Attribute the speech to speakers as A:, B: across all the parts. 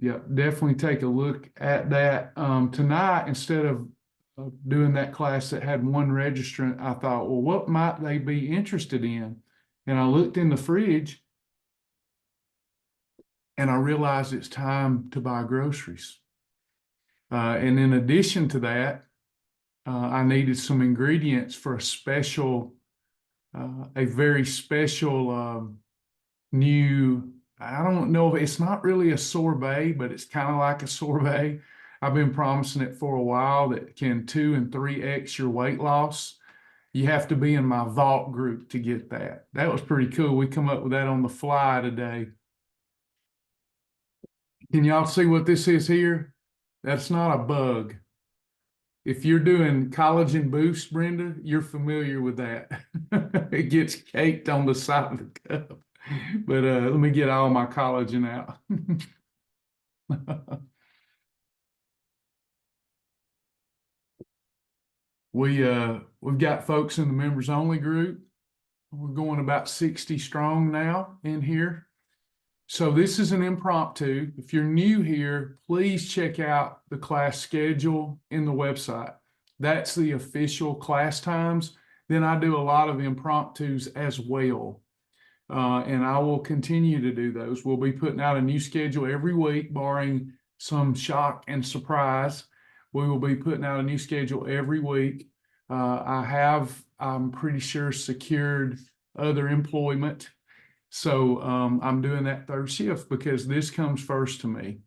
A: Yeah, definitely take a look at that. Tonight, instead of doing that class that had one registrant, I thought, well, what might they be interested in? And I looked in the fridge and I realized it's time to buy groceries. And in addition to that, I needed some ingredients for a very special new, I don't know if it's not really a sorbet, but it's kind of like a sorbet. I've been promising it for a while that can 2 and 3x your weight loss. You have to be in my vault group to get that. That was pretty cool. We come up with that on the fly today. Can y'all see what this is here? That's not a bug. If you're doing collagen boost, Brenda, you're familiar with that. It gets caked on the side of the cup. But let me get all my collagen out. We've got folks in the members only group. We're going about 60 strong now in here. So this is an impromptu. If you're new here, please check out the class schedule in the website. That's the official class times. Then I do a lot of impromptus as well. And I will continue to do those. We'll be putting out a new schedule every week, barring some shock and surprise. We will be putting out a new schedule every week. I'm pretty sure, secured other employment. So I'm doing that third shift because this comes first to me.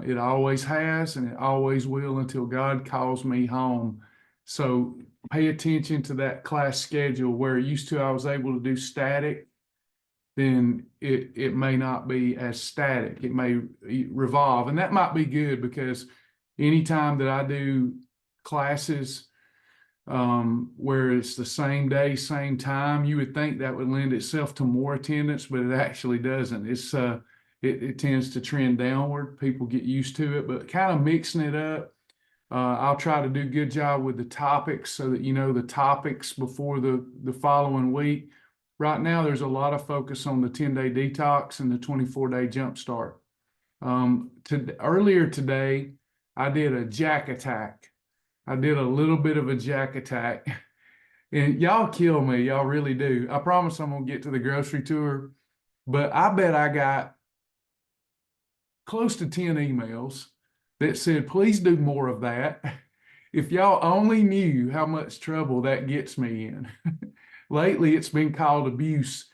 A: It always has, and it always will until God calls me home. So pay attention to that class schedule. Where used to I was able to do static, then it may not be as static. It may revolve, and that might be good because anytime that I do classes where it's the same day, same time, you would think that would lend itself to more attendance, but it actually doesn't. It tends to trend downward. People get used to it, but kind of mixing it up. I'll try to do a good job with the topics so that you know the topics before the following week. Right now, there's a lot of focus on the 10-day detox and the 24-day jumpstart. Earlier today, I did a jack attack. I did a little bit of a jack attack. And y'all kill me. Y'all really do. I promise I'm going to get to the grocery tour. But I bet I got close to 10 emails that said, please do more of that. If y'all only knew how much trouble that gets me in. Lately, it's been called abuse.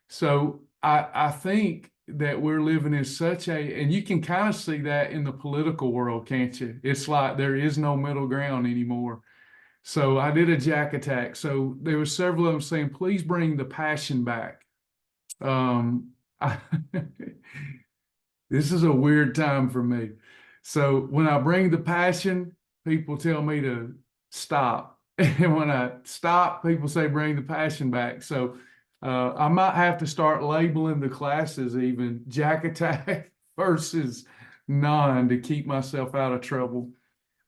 A: So I think that we're living in and you can kind of see that in the political world, can't you? It's like there is no middle ground anymore. So I did a jack attack. So there were several of them saying, please bring the passion back. This is a weird time for me. So when I bring the passion, people tell me to stop. And when I stop, people say, bring the passion back. So I might have to start labeling the classes even jack attack versus none to keep myself out of trouble.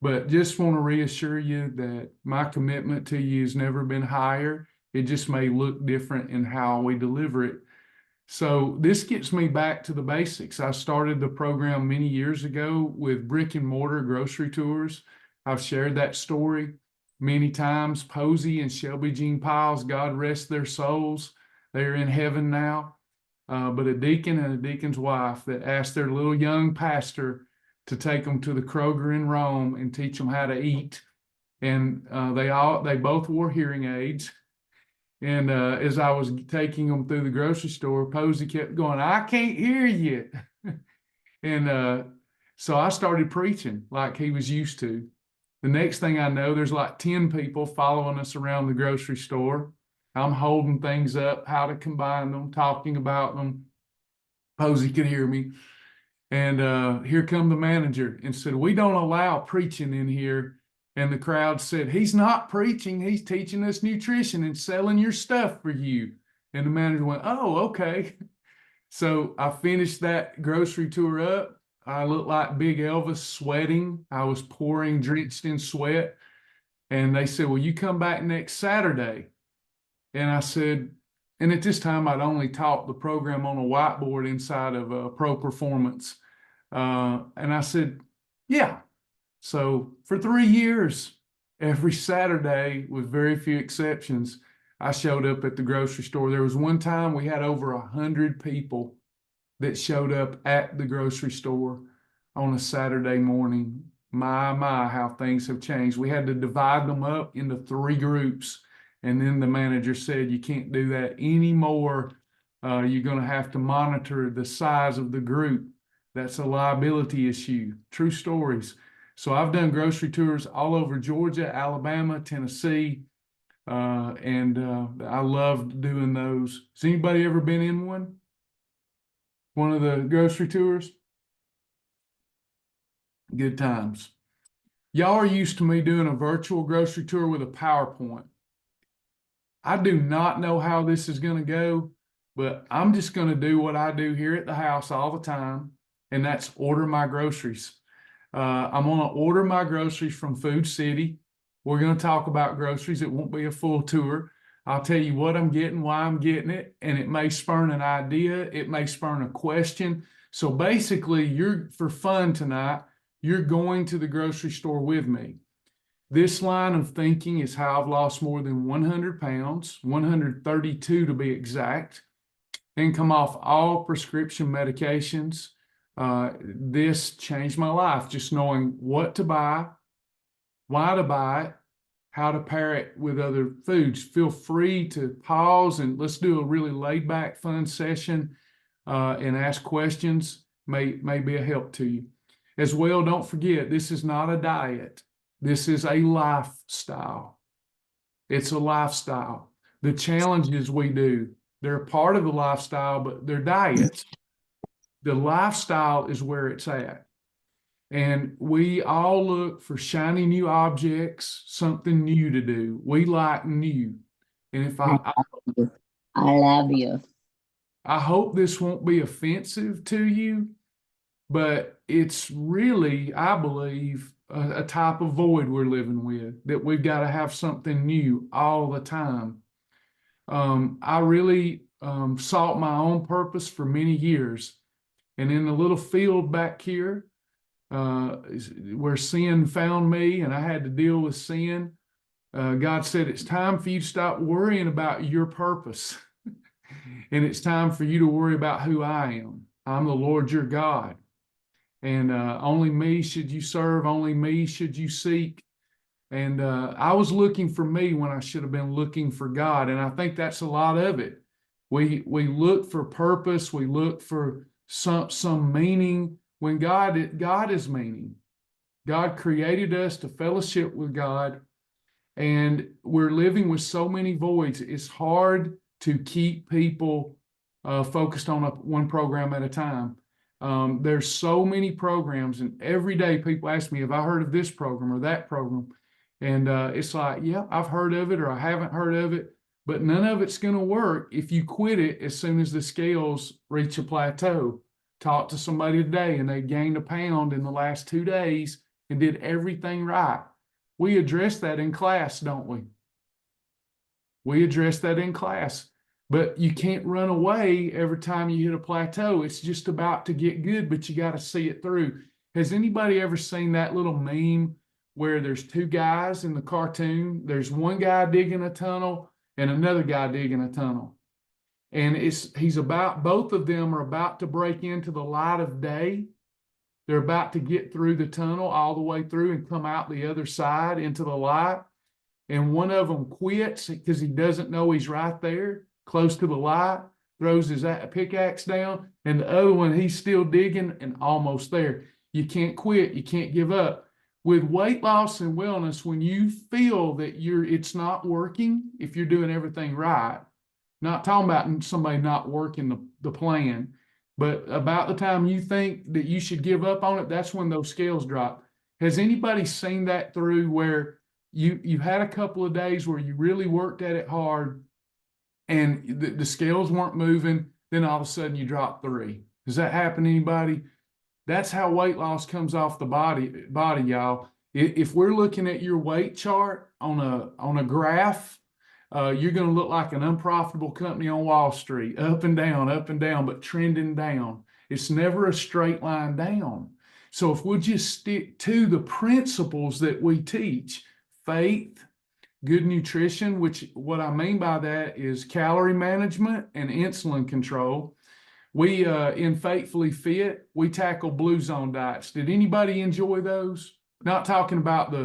A: But just want to reassure you that my commitment to you has never been higher. It just may look different in how we deliver it. So this gets me back to the basics. I started the program many years ago with brick and mortar grocery tours. I've shared that story many times. Posey and Shelby Jean Piles, God rest their souls. They're in heaven now. But a deacon and a deacon's wife that asked their little young pastor to take them to the Kroger in Rome and teach them how to eat. And they both wore hearing aids. And as I was taking them through the grocery store, Posey kept going, I can't hear you. And so I started preaching like he was used to. The next thing I know, there's like 10 people following us around the grocery store. I'm holding things up, how to combine them, talking about them. Posey could hear me. And here come the manager and said, we don't allow preaching in here. And the crowd said, he's not preaching. He's teaching us nutrition and selling your stuff for you. And the manager went, oh, okay. So I finished that grocery tour up. I looked like Big Elvis sweating. I was pouring, drenched in sweat. And they said, well, you come back next Saturday. And I said, and at this time, I'd only taught the program on a whiteboard inside of Pro Performance. And I said, yeah. So for 3 years, every Saturday, with very few exceptions, I showed up at the grocery store. There was one time we had over 100 people that showed up at the grocery store on a Saturday morning. My, how things have changed. We had to divide them up into 3 groups. And then the manager said, you can't do that anymore. You're going to have to monitor the size of the group. That's a liability issue. True stories. So I've done grocery tours all over Georgia, Alabama, Tennessee, and I loved doing those. Has anybody ever been in one? One of the grocery tours? Good times. Y'all are used to me doing a virtual grocery tour with a PowerPoint. I do not know how this is going to go, but I'm just going to do what I do here at the house all the time, and that's order my groceries. I'm going to order my groceries from Food City. We're going to talk about groceries. It won't be a full tour. I'll tell you what I'm getting, why I'm getting it, and it may spurn an idea. It may spurn a question. So basically, for fun tonight, you're going to the grocery store with me. This line of thinking is how I've lost more than 100 pounds, 132 to be exact, and come off all prescription medications. This changed my life, just knowing what to buy, why to buy it, how to pair it with other foods. Feel free to pause and let's do a really laid back, fun session and ask questions. May be a help to you. As well, don't forget, this is not a diet. This is a lifestyle. It's a lifestyle. The challenges we do, they're a part of the lifestyle, but they're diets. The lifestyle is where it's at. And we all look for shiny new objects, something new to do. We like new. And if
B: I love you.
A: I hope this won't be offensive to you, but it's really, I believe, a type of void we're living with, that we've got to have something new all the time. I really sought my own purpose for many years. And in the little field back here, where sin found me and I had to deal with sin, God said, it's time for you to stop worrying about your purpose. And it's time for you to worry about who I am. I'm the Lord your God. And only me should you serve, only me should you seek. And I was looking for me when I should have been looking for God. And I think that's a lot of it. We look for purpose, we look for some meaning when God is meaning. God created us to fellowship with God, and we're living with so many voids. It's hard to keep people focused on one program at a time. There's so many programs, and every day people ask me, have I heard of this program or that program? And it's like, yeah, I've heard of it or I haven't heard of it, but none of it's going to work if you quit it as soon as the scales reach a plateau. Talked to somebody today and they gained a pound in the last 2 days and did everything right. We address that in class, don't we? We address that in class. But you can't run away every time you hit a plateau. It's just about to get good, but you got to see it through. Has anybody ever seen that little meme where there's 2 guys in the cartoon? There's one guy digging a tunnel and another guy digging a tunnel. And both of them are about to break into the light of day. They're about to get through the tunnel all the way through and come out the other side into the light. And one of them quits because he doesn't know he's right there, close to the light, throws his pickaxe down, and the other one, he's still digging and almost there. You can't quit. You can't give up. With weight loss and wellness, when you feel that it's not working, if you're doing everything right, not talking about somebody not working the plan, but about the time you think that you should give up on it, that's when those scales drop. Has anybody seen that through where you had a couple of days where you really worked at it hard and the scales weren't moving, then all of a sudden you drop 3? Does that happen to anybody? That's how weight loss comes off the body, y'all. If we're looking at your weight chart on a graph, you're going to look like an unprofitable company on Wall Street, up and down, but trending down. It's never a straight line down. So if we'll just stick to the principles that we teach, faith, good nutrition, which what I mean by that is calorie management and insulin control. We, in Faithfully Fit, we tackle blue zone diets. Did anybody enjoy those? Not talking about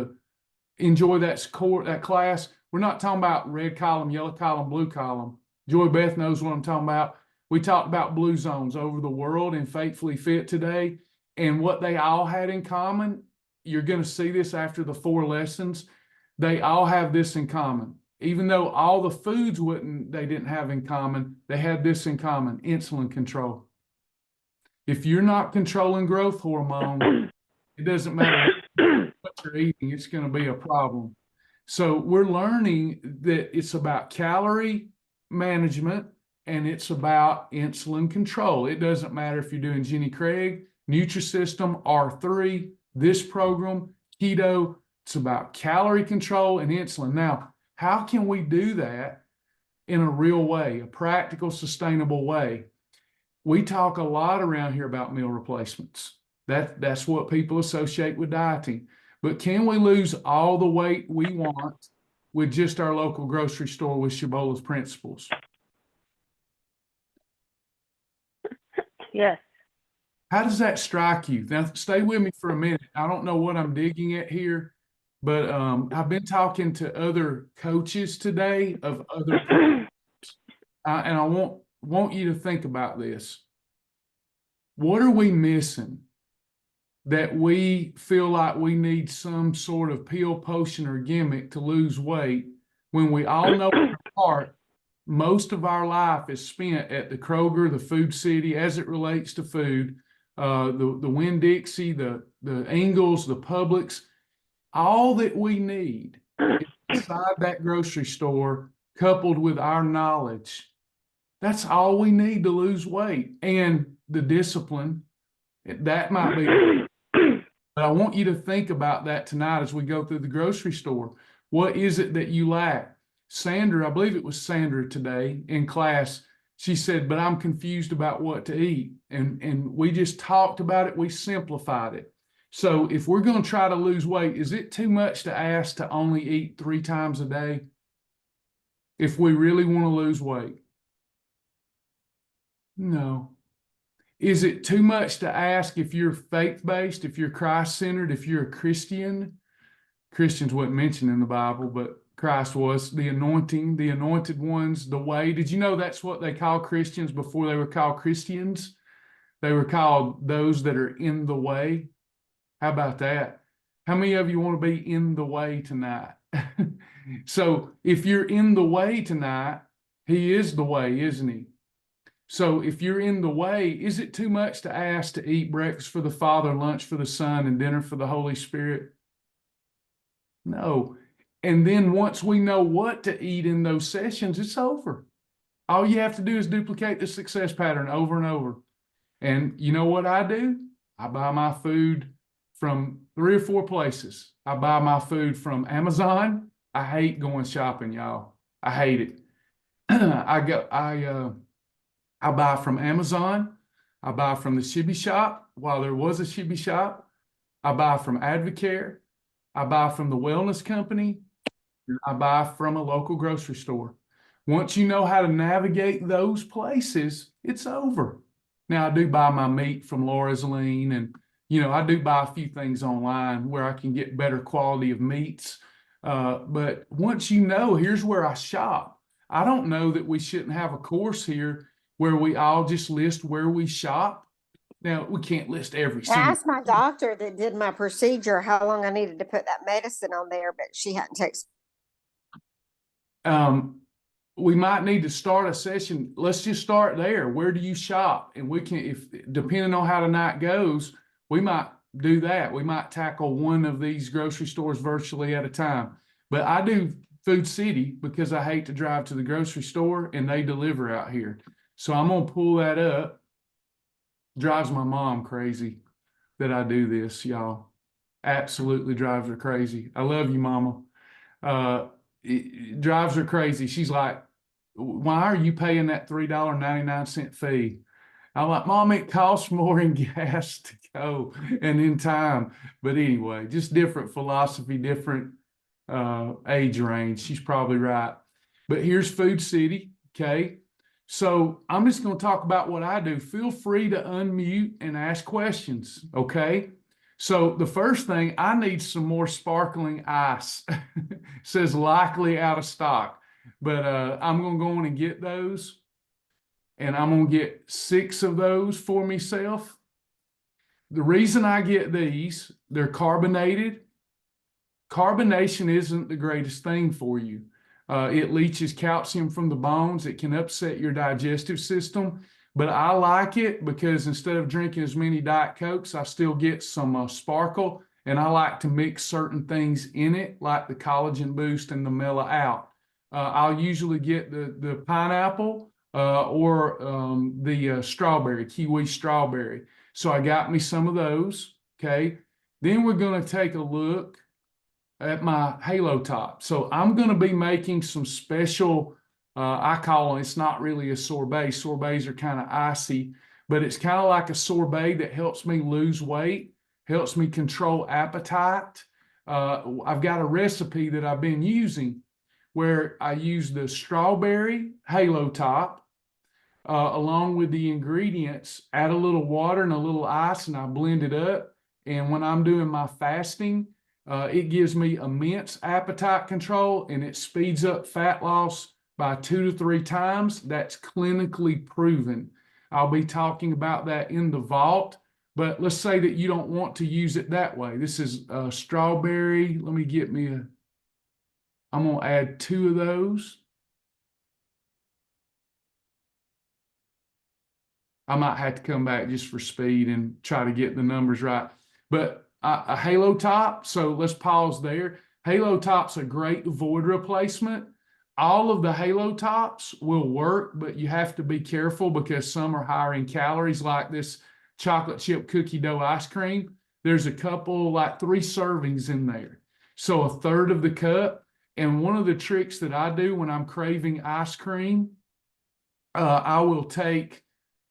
A: enjoy that class. We're not talking about red column, yellow column, blue column. Joy Beth knows what I'm talking about. We talked about blue zones over the world in Faithfully Fit today, and what they all had in common. You're going to see this after the 4 lessons. They all have this in common. Even though all the foods they didn't have in common, they had this in common: insulin control. If you're not controlling growth hormone, it doesn't matter what you're eating, it's going to be a problem. So we're learning that it's about calorie management and it's about insulin control. It doesn't matter if you're doing Jenny Craig, Nutrisystem, R3, this program, keto. It's about calorie control and insulin. Now, how can we do that in a real way, a practical, sustainable way? We talk a lot around here about meal replacements. That's what people associate with dieting. But can we lose all the weight we want with just our local grocery store with Shabola's principles?
C: Yes.
A: How does that strike you? Now, stay with me for a minute. I don't know what I'm digging at here, but I've been talking to other coaches today of other programs, and I want you to think about this. What are we missing that we feel like we need some sort of pill, potion, or gimmick to lose weight when we all know in our heart most of our life is spent at the Kroger, the Food City, as it relates to food, the Winn-Dixie, the Ingles, the Publix. All that we need is inside that grocery store, coupled with our knowledge. That's all we need to lose weight. And the discipline, that might be. But I want you to think about that tonight as we go through the grocery store. What is it that you lack? Sandra, I believe it was Sandra today in class, she said, but I'm confused about what to eat. And we just talked about it. We simplified it. So if we're going to try to lose weight, is it too much to ask to only eat 3 times a day? If we really want to lose weight? No. Is it too much to ask if you're faith-based, if you're Christ-centered, if you're a Christian? Christians wasn't mentioned in the Bible, but Christ was. The anointing, the anointed ones, the way. Did you know that's what they call Christians before they were called Christians? They were called those that are in the way. How about that? How many of you want to be in the way tonight? So if you're in the way tonight, he is the way, isn't he? So if you're in the way, is it too much to ask to eat breakfast for the Father, lunch for the Son, and dinner for the Holy Spirit? No. And then once we know what to eat in those sessions, it's over. All you have to do is duplicate the success pattern over and over. And you know what I do? I buy my food from 3 or 4 places. I buy my food from Amazon. I hate going shopping, y'all. I hate it. I buy from Amazon. I buy from the Shibby Shop while there was a Shibby Shop. I buy from Advocare. I buy from the Wellness Company. I buy from a local grocery store. Once you know how to navigate those places, it's over. Now, I do buy my meat from Laura's Lean, and I do buy a few things online where I can get better quality of meats. But once you know, here's where I shop. I don't know that we shouldn't have a course here where we all just list where we shop. Now, we can't list every
D: I
A: single.
D: asked my doctor that did my procedure how long I needed to put that medicine on there, but she hadn't texted.
A: We might need to start a session. Let's just start there. Where do you shop? And we can, if depending on how the night goes, we might do that. We might tackle one of these grocery stores virtually at a time. But I do Food City because I hate to drive to the grocery store and they deliver out here. So I'm going to pull that up. Drives my mom crazy that I do this, y'all. Absolutely drives her crazy. I love you, Mama. It drives her crazy. She's like, why are you paying that $3.99 fee? I'm like, Mom, it costs more in gas to go and in time. But anyway, just different philosophy, different age range. She's probably right. But here's Food City. Okay. So I'm just going to talk about what I do. Feel free to unmute and ask questions. Okay. So the first thing, I need some more sparkling ice. Says likely out of stock. But I'm going to go on and get those. And I'm going to get 6 of those for myself. The reason I get these, they're carbonated. Carbonation isn't the greatest thing for you. It leaches calcium from the bones. It can upset your digestive system. But I like it because instead of drinking as many Diet Cokes, I still get some sparkle. And I like to mix certain things in it, like the collagen boost and the mellow out. I'll usually get the pineapple or the strawberry, kiwi strawberry. So I got me some of those. Okay. Then we're going to take a look at my Halo Top. So I'm going to be making some special, I call it, it's not really a sorbet. Sorbets are kind of icy, but it's kind of like a sorbet that helps me lose weight, helps me control appetite. I've got a recipe that I've been using where I use the strawberry Halo Top along with the ingredients, add a little water and a little ice, and I blend it up. And when I'm doing my fasting, it gives me immense appetite control, and it speeds up fat loss by 2 to 3 times. That's clinically proven. I'll be talking about that in the vault, but let's say that you don't want to use it that way. This is strawberry. Let me get me I'm going to add 2 of those. I might have to come back just for speed and try to get the numbers right. But a Halo Top, so let's pause there. Halo Top's a great void replacement. All of the Halo Tops will work, but you have to be careful because some are higher in calories, like this chocolate chip cookie dough ice cream. There's a couple, like 3 servings in there. So a third of the cup. And one of the tricks that I do when I'm craving ice cream, I will take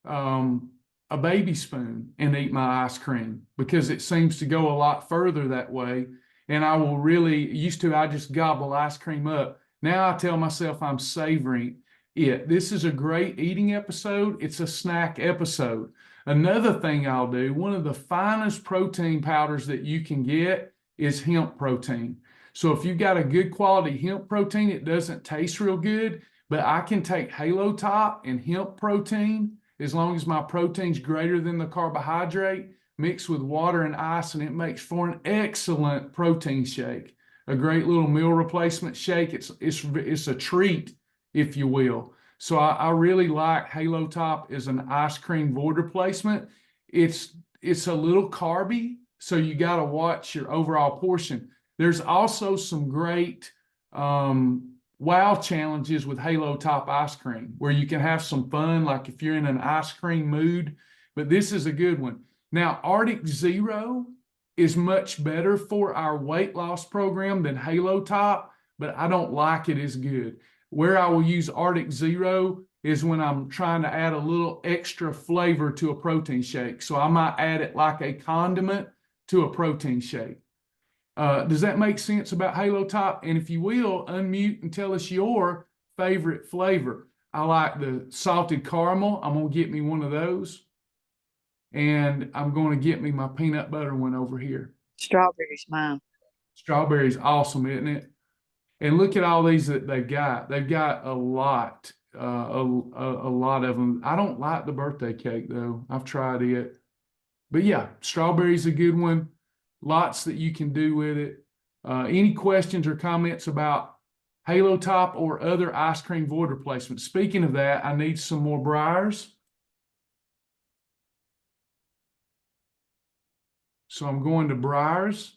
A: a baby spoon and eat my ice cream because it seems to go a lot further that way. And I will really, I just gobble ice cream up. Now I tell myself I'm savoring it. This is a great eating episode. It's a snack episode. Another thing I'll do, one of the finest protein powders that you can get is hemp protein. So if you've got a good quality hemp protein, it doesn't taste real good, but I can take Halo Top and hemp protein as long as my protein's greater than the carbohydrate, mixed with water and ice, and it makes for an excellent protein shake. A great little meal replacement shake. It's a treat, if you will. So I really like Halo Top as an ice cream void replacement. It's a little carby, so you got to watch your overall portion. There's also some great wow challenges with Halo Top ice cream where you can have some fun, like if you're in an ice cream mood, but this is a good one. Now, Arctic Zero is much better for our weight loss program than Halo Top, but I don't like it as good. Where I will use Arctic Zero is when I'm trying to add a little extra flavor to a protein shake. So I might add it like a condiment to a protein shake. Does that make sense about Halo Top? And if you will, unmute and tell us your favorite flavor. I like the salted caramel. I'm going to get me one of those. And I'm going to get me my peanut butter one over here.
B: Strawberries, mine.
A: Strawberry's awesome, isn't it? And look at all these that they've got. They've got a lot of them. I don't like the birthday cake, though. I've tried it. But yeah, strawberry's a good one. Lots that you can do with it. Any questions or comments about Halo Top or other ice cream void replacements? Speaking of that, I need some more Breyers. So I'm going to Breyers.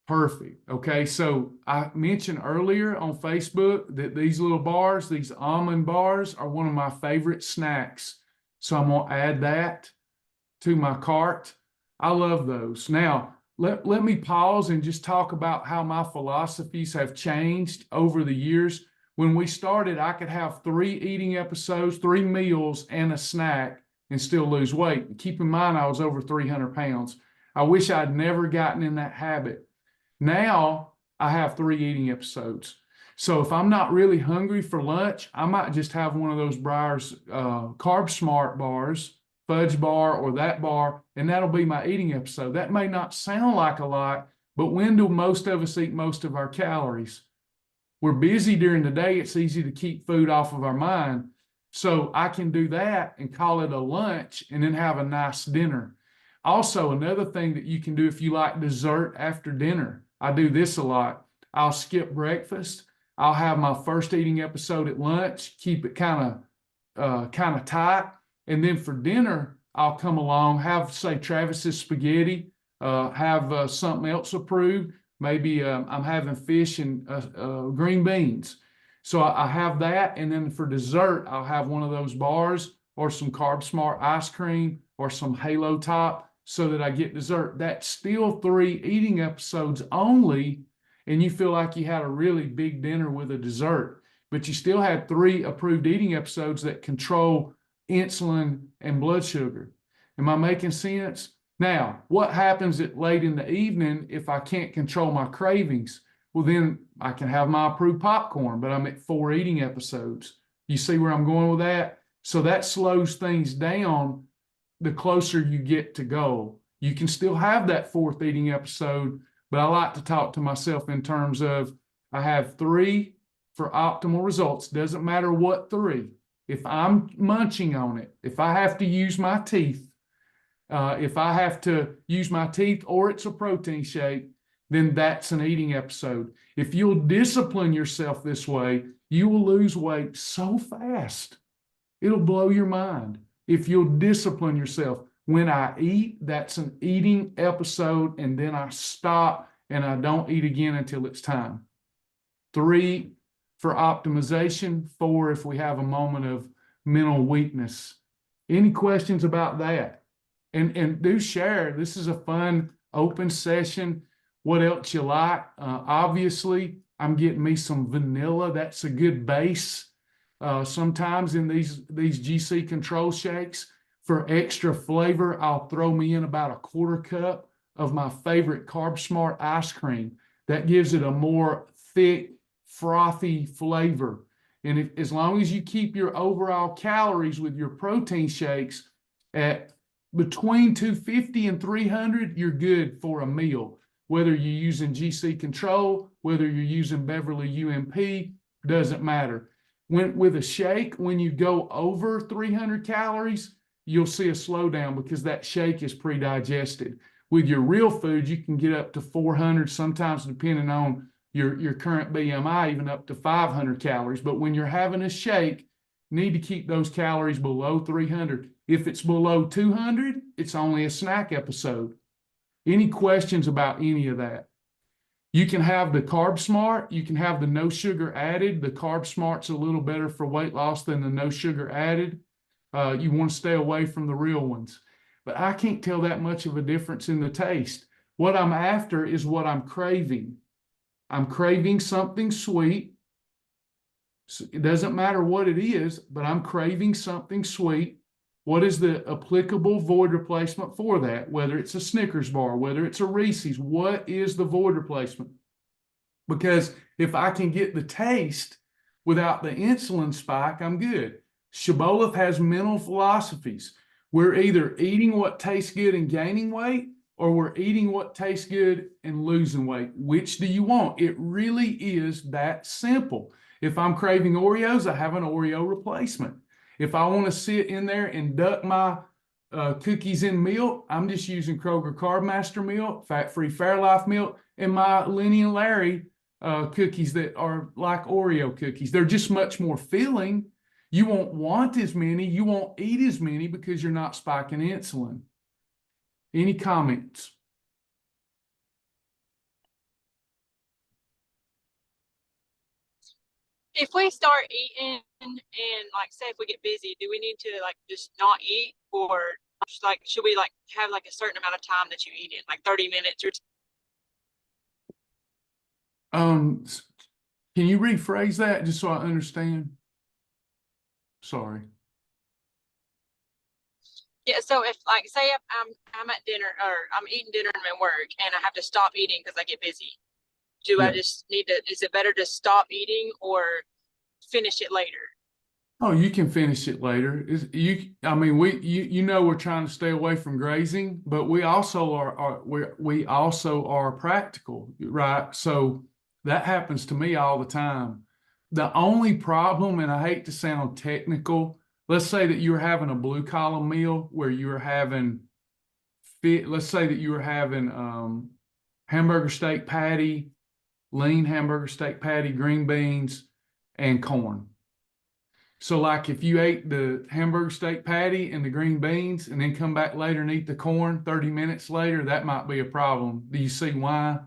A: Perfect. Okay, so I mentioned earlier on Facebook that these little bars, these almond bars, are one of my favorite snacks. So I'm going to add that to my cart. I love those. Now, let me pause and just talk about how my philosophies have changed over the years. When we started, I could have 3 eating episodes, 3 meals, and a snack and still lose weight. Keep in mind, I was over 300 pounds. I wish I'd never gotten in that habit. Now I have 3 eating episodes. So if I'm not really hungry for lunch, I might just have one of those Breyers Carb Smart bars, fudge bar, or that bar, and that'll be my eating episode. That may not sound like a lot, but when do most of us eat most of our calories? We're busy during the day. It's easy to keep food off of our mind. So I can do that and call it a lunch and then have a nice dinner. Also, another thing that you can do if you like dessert after dinner, I do this a lot. I'll skip breakfast. I'll have my first eating episode at lunch, keep it kind of tight. And then for dinner, I'll come along, have, say, Travis's spaghetti, have something else approved. Maybe I'm having fish and green beans. So I have that. And then for dessert, I'll have one of those bars or some Carb Smart ice cream or some Halo Top so that I get dessert. That's still 3 eating episodes only. And you feel like you had a really big dinner with a dessert, but you still had 3 approved eating episodes that control insulin and blood sugar. Am I making sense? Now, what happens at late in the evening if I can't control my cravings? Well, then I can have my approved popcorn, but I'm at 4 eating episodes. You see where I'm going with that? So that slows things down the closer you get to goal. You can still have that 4th eating episode, but I like to talk to myself in terms of I have 3 for optimal results. Doesn't matter what 3. If I'm munching on it, if I have to use my teeth, or it's a protein shake, then that's an eating episode. If you'll discipline yourself this way, you will lose weight so fast. It'll blow your mind. If you'll discipline yourself. When I eat, that's an eating episode, and then I stop and I don't eat again until it's time. 3 for optimization, 4 if we have a moment of mental weakness. Any questions about that? And do share. This is a fun, open session. What else you like? Obviously, I'm getting me some vanilla. That's a good base. Sometimes in these GC control shakes, for extra flavor, I'll throw me in about 1/4 cup of my favorite Carb Smart ice cream. That gives it a more thick, frothy flavor. And as long as you keep your overall calories with your protein shakes at between 250 and 300, you're good for a meal. Whether you're using GC Control, whether you're using Beverly UMP, doesn't matter. With a shake, when you go over 300 calories, you'll see a slowdown because that shake is pre-digested. With your real food, you can get up to 400, sometimes depending on your current BMI, even up to 500 calories. But when you're having a shake, need to keep those calories below 300. If it's below 200, it's only a snack episode. Any questions about any of that? You can have the Carb Smart. You can have the no sugar added. The Carb Smart's a little better for weight loss than the no sugar added. You want to stay away from the real ones. But I can't tell that much of a difference in the taste. What I'm after is what I'm craving. I'm craving something sweet. So it doesn't matter what it is, but I'm craving something sweet. What is the applicable void replacement for that? Whether it's a Snickers bar, whether it's a Reese's, what is the void replacement? Because if I can get the taste without the insulin spike, I'm good. Shibboleth has mental philosophies. We're either eating what tastes good and gaining weight, or we're eating what tastes good and losing weight. Which do you want? It really is that simple. If I'm craving Oreos, I have an Oreo replacement. If I want to sit in there and duck my cookies in milk, I'm just using Kroger Carb Master milk, fat-free Fairlife milk, and my Lenny and Larry cookies that are like Oreo cookies. They're just much more filling. You won't want as many. You won't eat as many because you're not spiking insulin. Any comments?
C: If we start eating and like say if we get busy, do we need to like just not eat, or just, like should we like have like a certain amount of time that you eat in, like 30 minutes or
A: Can you rephrase that just so I understand? Sorry.
C: Yeah, so if like say I'm at dinner or I'm eating dinner at work and I have to stop eating because I get busy, do I
A: Yeah.
C: just need to, is it better to stop eating or finish it later?
A: Oh, you can finish it later. I mean, you know, we're trying to stay away from grazing, but we also we also are practical, right? So that happens to me all the time. The only problem, and I hate to sound technical, let's say that you're having a blue collar meal where you're having let's say that you were having hamburger steak patty, lean hamburger steak patty, green beans, and corn. So like if you ate the hamburger steak patty and the green beans and then come back later and eat the corn 30 minutes later, that might be a problem. Do you see why?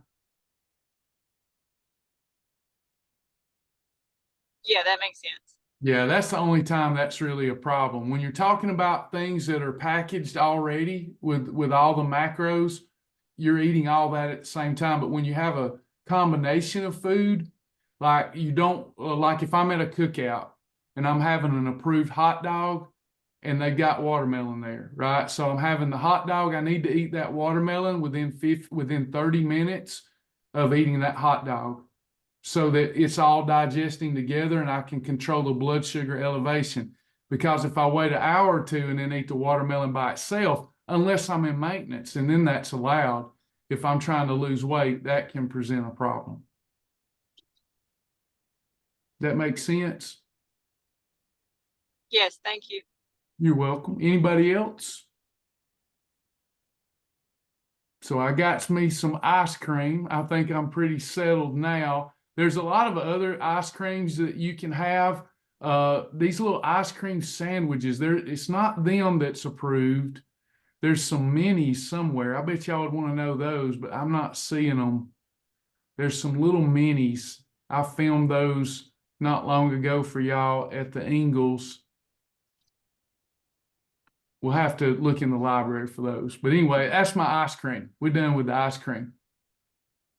C: Yeah, that makes sense.
A: Yeah, that's the only time that's really a problem. When you're talking about things that are packaged already with all the macros, you're eating all that at the same time. But when you have a combination of food, like you don't like if I'm at a cookout and I'm having an approved hot dog and they got watermelon there, right? So I'm having the hot dog. I need to eat that watermelon within 30 minutes of eating that hot dog, so that it's all digesting together and I can control the blood sugar elevation. Because if I wait an hour or two and then eat the watermelon by itself, unless I'm in maintenance, and then that's allowed, if I'm trying to lose weight, that can present a problem. That makes sense?
C: Yes, thank you.
A: You're welcome. Anybody else? So I got me some ice cream. I think I'm pretty settled now. There's a lot of other ice creams that you can have. These little ice cream sandwiches, it's not them that's approved. There's some minis somewhere. I bet y'all would want to know those, but I'm not seeing them. There's some little minis. I filmed those not long ago for y'all at the Ingles. We'll have to look in the library for those. But anyway, that's my ice cream. We're done with the ice cream.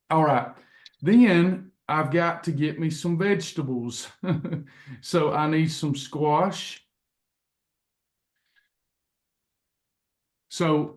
A: All right. Then I've got to get me some vegetables. So I need some squash. So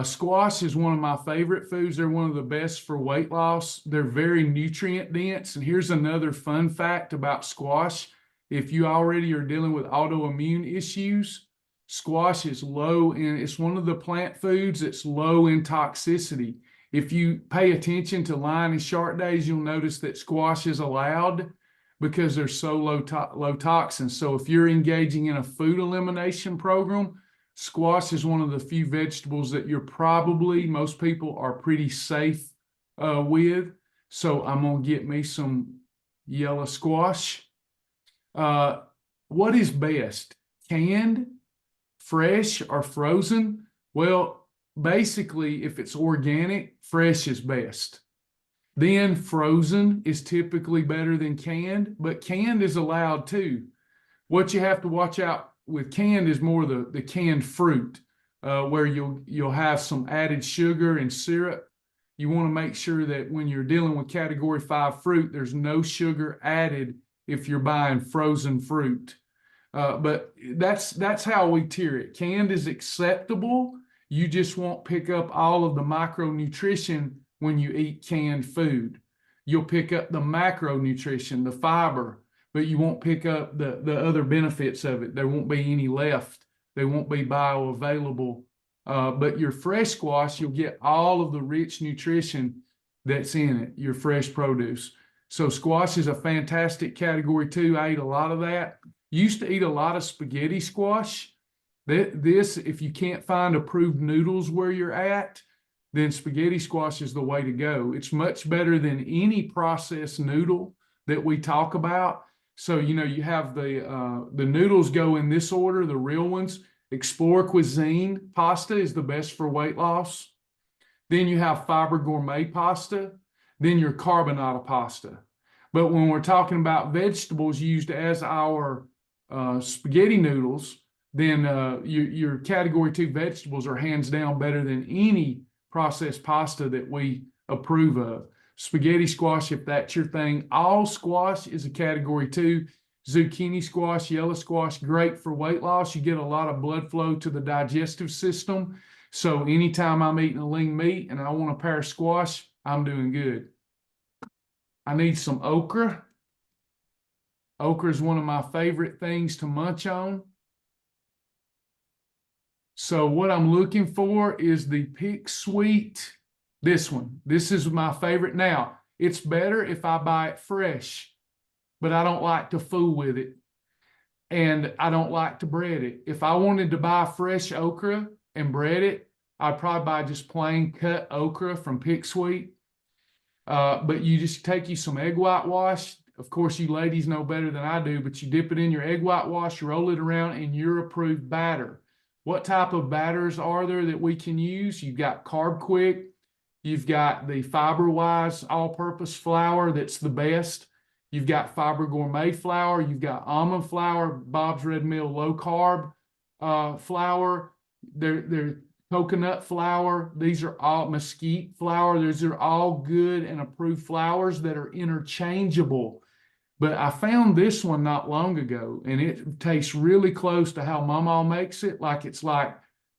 A: squash is one of my favorite foods. They're one of the best for weight loss. They're very nutrient dense. And here's another fun fact about squash. If you already are dealing with autoimmune issues, squash is low in, it's one of the plant foods that's low in toxicity. If you pay attention to Lion and Shark Days, you'll notice that squash is allowed because they're so low toxins. So if you're engaging in a food elimination program, squash is one of the few vegetables that most people are pretty safe with. So I'm going to get me some yellow squash. What is best? Canned, fresh, or frozen? Well, basically, if it's organic, fresh is best. Then frozen is typically better than canned, but canned is allowed too. What you have to watch out with canned is more the canned fruit, where you'll have some added sugar and syrup. You want to make sure that when you're dealing with Category 5 fruit, there's no sugar added if you're buying frozen fruit. But that's how we tier it. Canned is acceptable. You just won't pick up all of the micronutrition when you eat canned food. You'll pick up the macronutrition, the fiber, but you won't pick up the other benefits of it. There won't be any left. They won't be bioavailable. But your fresh squash, you'll get all of the rich nutrition that's in it, your fresh produce. So squash is a fantastic Category 2. I eat a lot of that. Used to eat a lot of spaghetti squash. If you can't find approved noodles where you're at, then spaghetti squash is the way to go. It's much better than any processed noodle that we talk about. So, you have the noodles go in this order, the real ones. Explore Cuisine pasta is the best for weight loss. Then you have Fiber Gourmet pasta. Then your carbonara pasta. But when we're talking about vegetables used as our spaghetti noodles, then your Category 2 vegetables are hands down better than any processed pasta that we approve of. Spaghetti squash, if that's your thing. All squash is a Category 2. zucchini squash, yellow squash, great for weight loss. You get a lot of blood flow to the digestive system. So anytime I'm eating a lean meat and I want a pair of squash, I'm doing good. I need some okra. Okra is one of my favorite things to munch on. So what I'm looking for is the Pick Sweet. This one. This is my favorite. Now, it's better if I buy it fresh, but I don't like to fool with it. And I don't like to bread it. If I wanted to buy fresh okra and bread it, I'd probably buy just plain cut okra from Pick Sweet. But you just take you some egg whitewash. Of course, you ladies know better than I do, but you dip it in your egg whitewash, roll it around in your approved batter. What type of batters are there that we can use? You've got Carb Quick. You've got the Fiber-Wise all-purpose flour that's the best. You've got Fiber Gourmet flour. You've got almond flour, Bob's Red Mill low-carb flour. They're coconut flour. These are all mesquite flour. These are all good and approved flours that are interchangeable. But I found this one not long ago, and it tastes really close to how Mama makes it.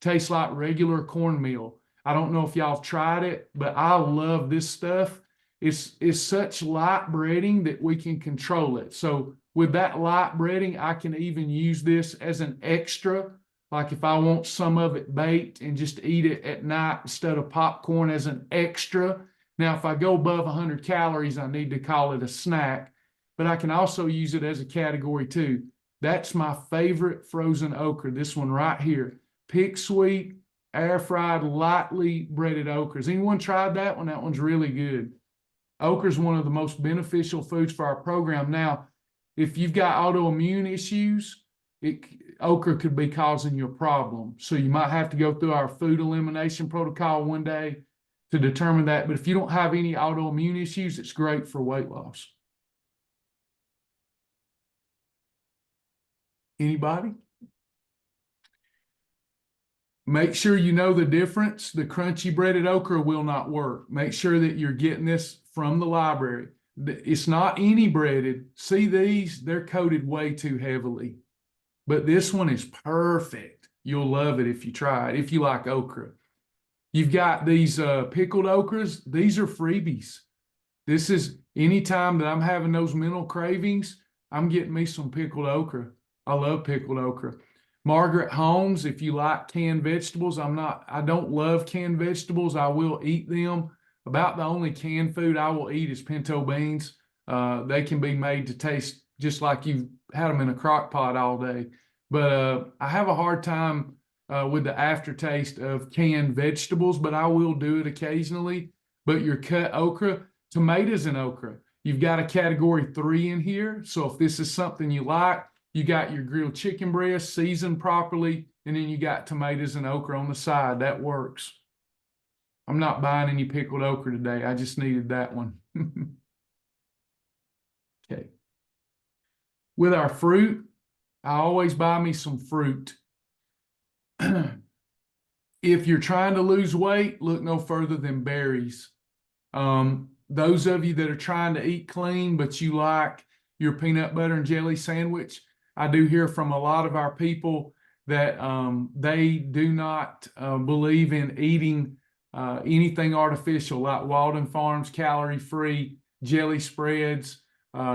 A: Tastes like regular cornmeal. I don't know if y'all have tried it, but I love this stuff. It's such light breading that we can control it. So with that light breading, I can even use this as an extra. Like if I want some of it baked and just eat it at night instead of popcorn as an extra. Now, if I go above 100 calories, I need to call it a snack. But I can also use it as a category too. That's my favorite frozen okra, this one right here. Pick Sweet, air-fried, lightly breaded okras. Anyone tried that one? That one's really good. Okra is one of the most beneficial foods for our program. Now, if you've got autoimmune issues, okra could be causing you a problem. So you might have to go through our food elimination protocol one day to determine that. But if you don't have any autoimmune issues, it's great for weight loss. Anybody? Make sure you know the difference. The crunchy breaded okra will not work. Make sure that you're getting this from the library. It's not any breaded. See these? They're coated way too heavily. But this one is perfect. You'll love it if you try it, if you like okra. You've got these pickled okras. These are freebies. This is anytime that I'm having those mental cravings, I'm getting me some pickled okra. I love pickled okra. Margaret Holmes, if you like canned vegetables, I don't love canned vegetables. I will eat them. About the only canned food I will eat is pinto beans. They can be made to taste just like you've had them in a crock pot all day. But I have a hard time with the aftertaste of canned vegetables, but I will do it occasionally. But your cut okra, tomatoes and okra, you've got a category 3 in here. So if this is something you like, you got your grilled chicken breast seasoned properly, and then you got tomatoes and okra on the side. That works. I'm not buying any pickled okra today. I just needed that one. Okay. With our fruit, I always buy me some fruit. If you're trying to lose weight, look no further than berries. Those of you that are trying to eat clean, but you like your peanut butter and jelly sandwich, I do hear from a lot of our people that they do not believe in eating anything artificial like Walden Farms, calorie-free, jelly spreads,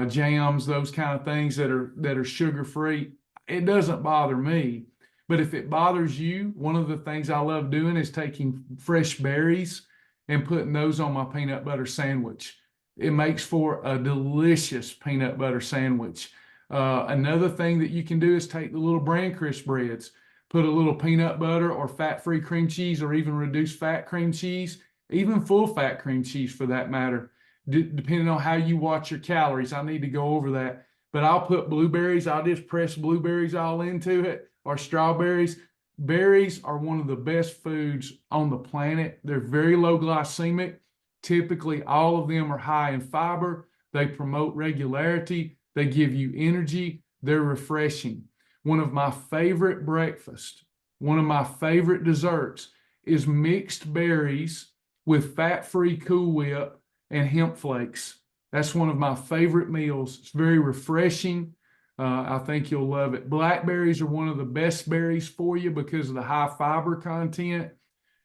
A: jams, those kind of things that are sugar-free. It doesn't bother me. But if it bothers you, one of the things I love doing is taking fresh berries and putting those on my peanut butter sandwich. It makes for a delicious peanut butter sandwich. Another thing that you can do is take the little Bran Crisp breads, put a little peanut butter or fat-free cream cheese or even reduced fat cream cheese, even full-fat cream cheese for that matter, depending on how you watch your calories. I need to go over that. But I'll put blueberries. I'll just press blueberries all into it, or strawberries. Berries are one of the best foods on the planet. They're very low glycemic. Typically, all of them are high in fiber. They promote regularity. They give you energy. They're refreshing. One of my favorite breakfasts, one of my favorite desserts is mixed berries with fat-free Cool Whip and hemp flakes. That's one of my favorite meals. It's very refreshing. I think you'll love it. Blackberries are one of the best berries for you because of the high fiber content.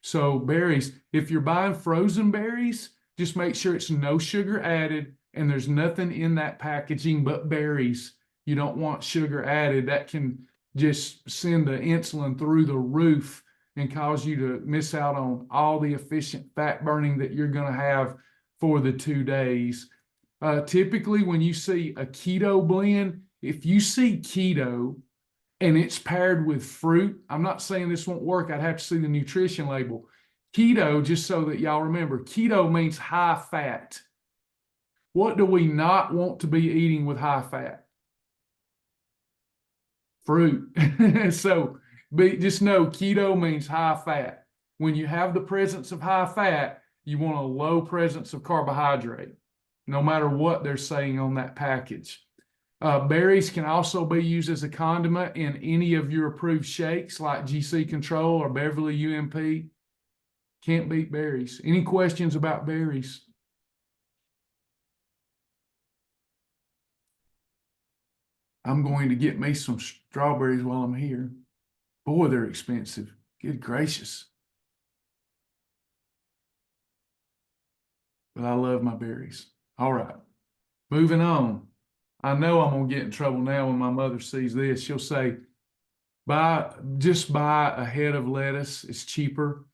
A: So berries, if you're buying frozen berries, just make sure it's no sugar added and there's nothing in that packaging but berries. You don't want sugar added. That can just send the insulin through the roof and cause you to miss out on all the efficient fat burning that you're going to have for the 2 days. Typically, when you see a keto blend, if you see keto and it's paired with fruit, I'm not saying this won't work. I'd have to see the nutrition label. Keto, just so that y'all remember, keto means high fat. What do we not want to be eating with high fat? Fruit. So just know keto means high fat. When you have the presence of high fat, you want a low presence of carbohydrate, no matter what they're saying on that package. Berries can also be used as a condiment in any of your approved shakes like GC Control or Beverly UMP. Can't beat berries. Any questions about berries? I'm going to get me some strawberries while I'm here. Boy, they're expensive. Good gracious. But I love my berries. All right, moving on. I know I'm going to get in trouble now when my mother sees this. She'll say, just buy a head of lettuce. It's cheaper,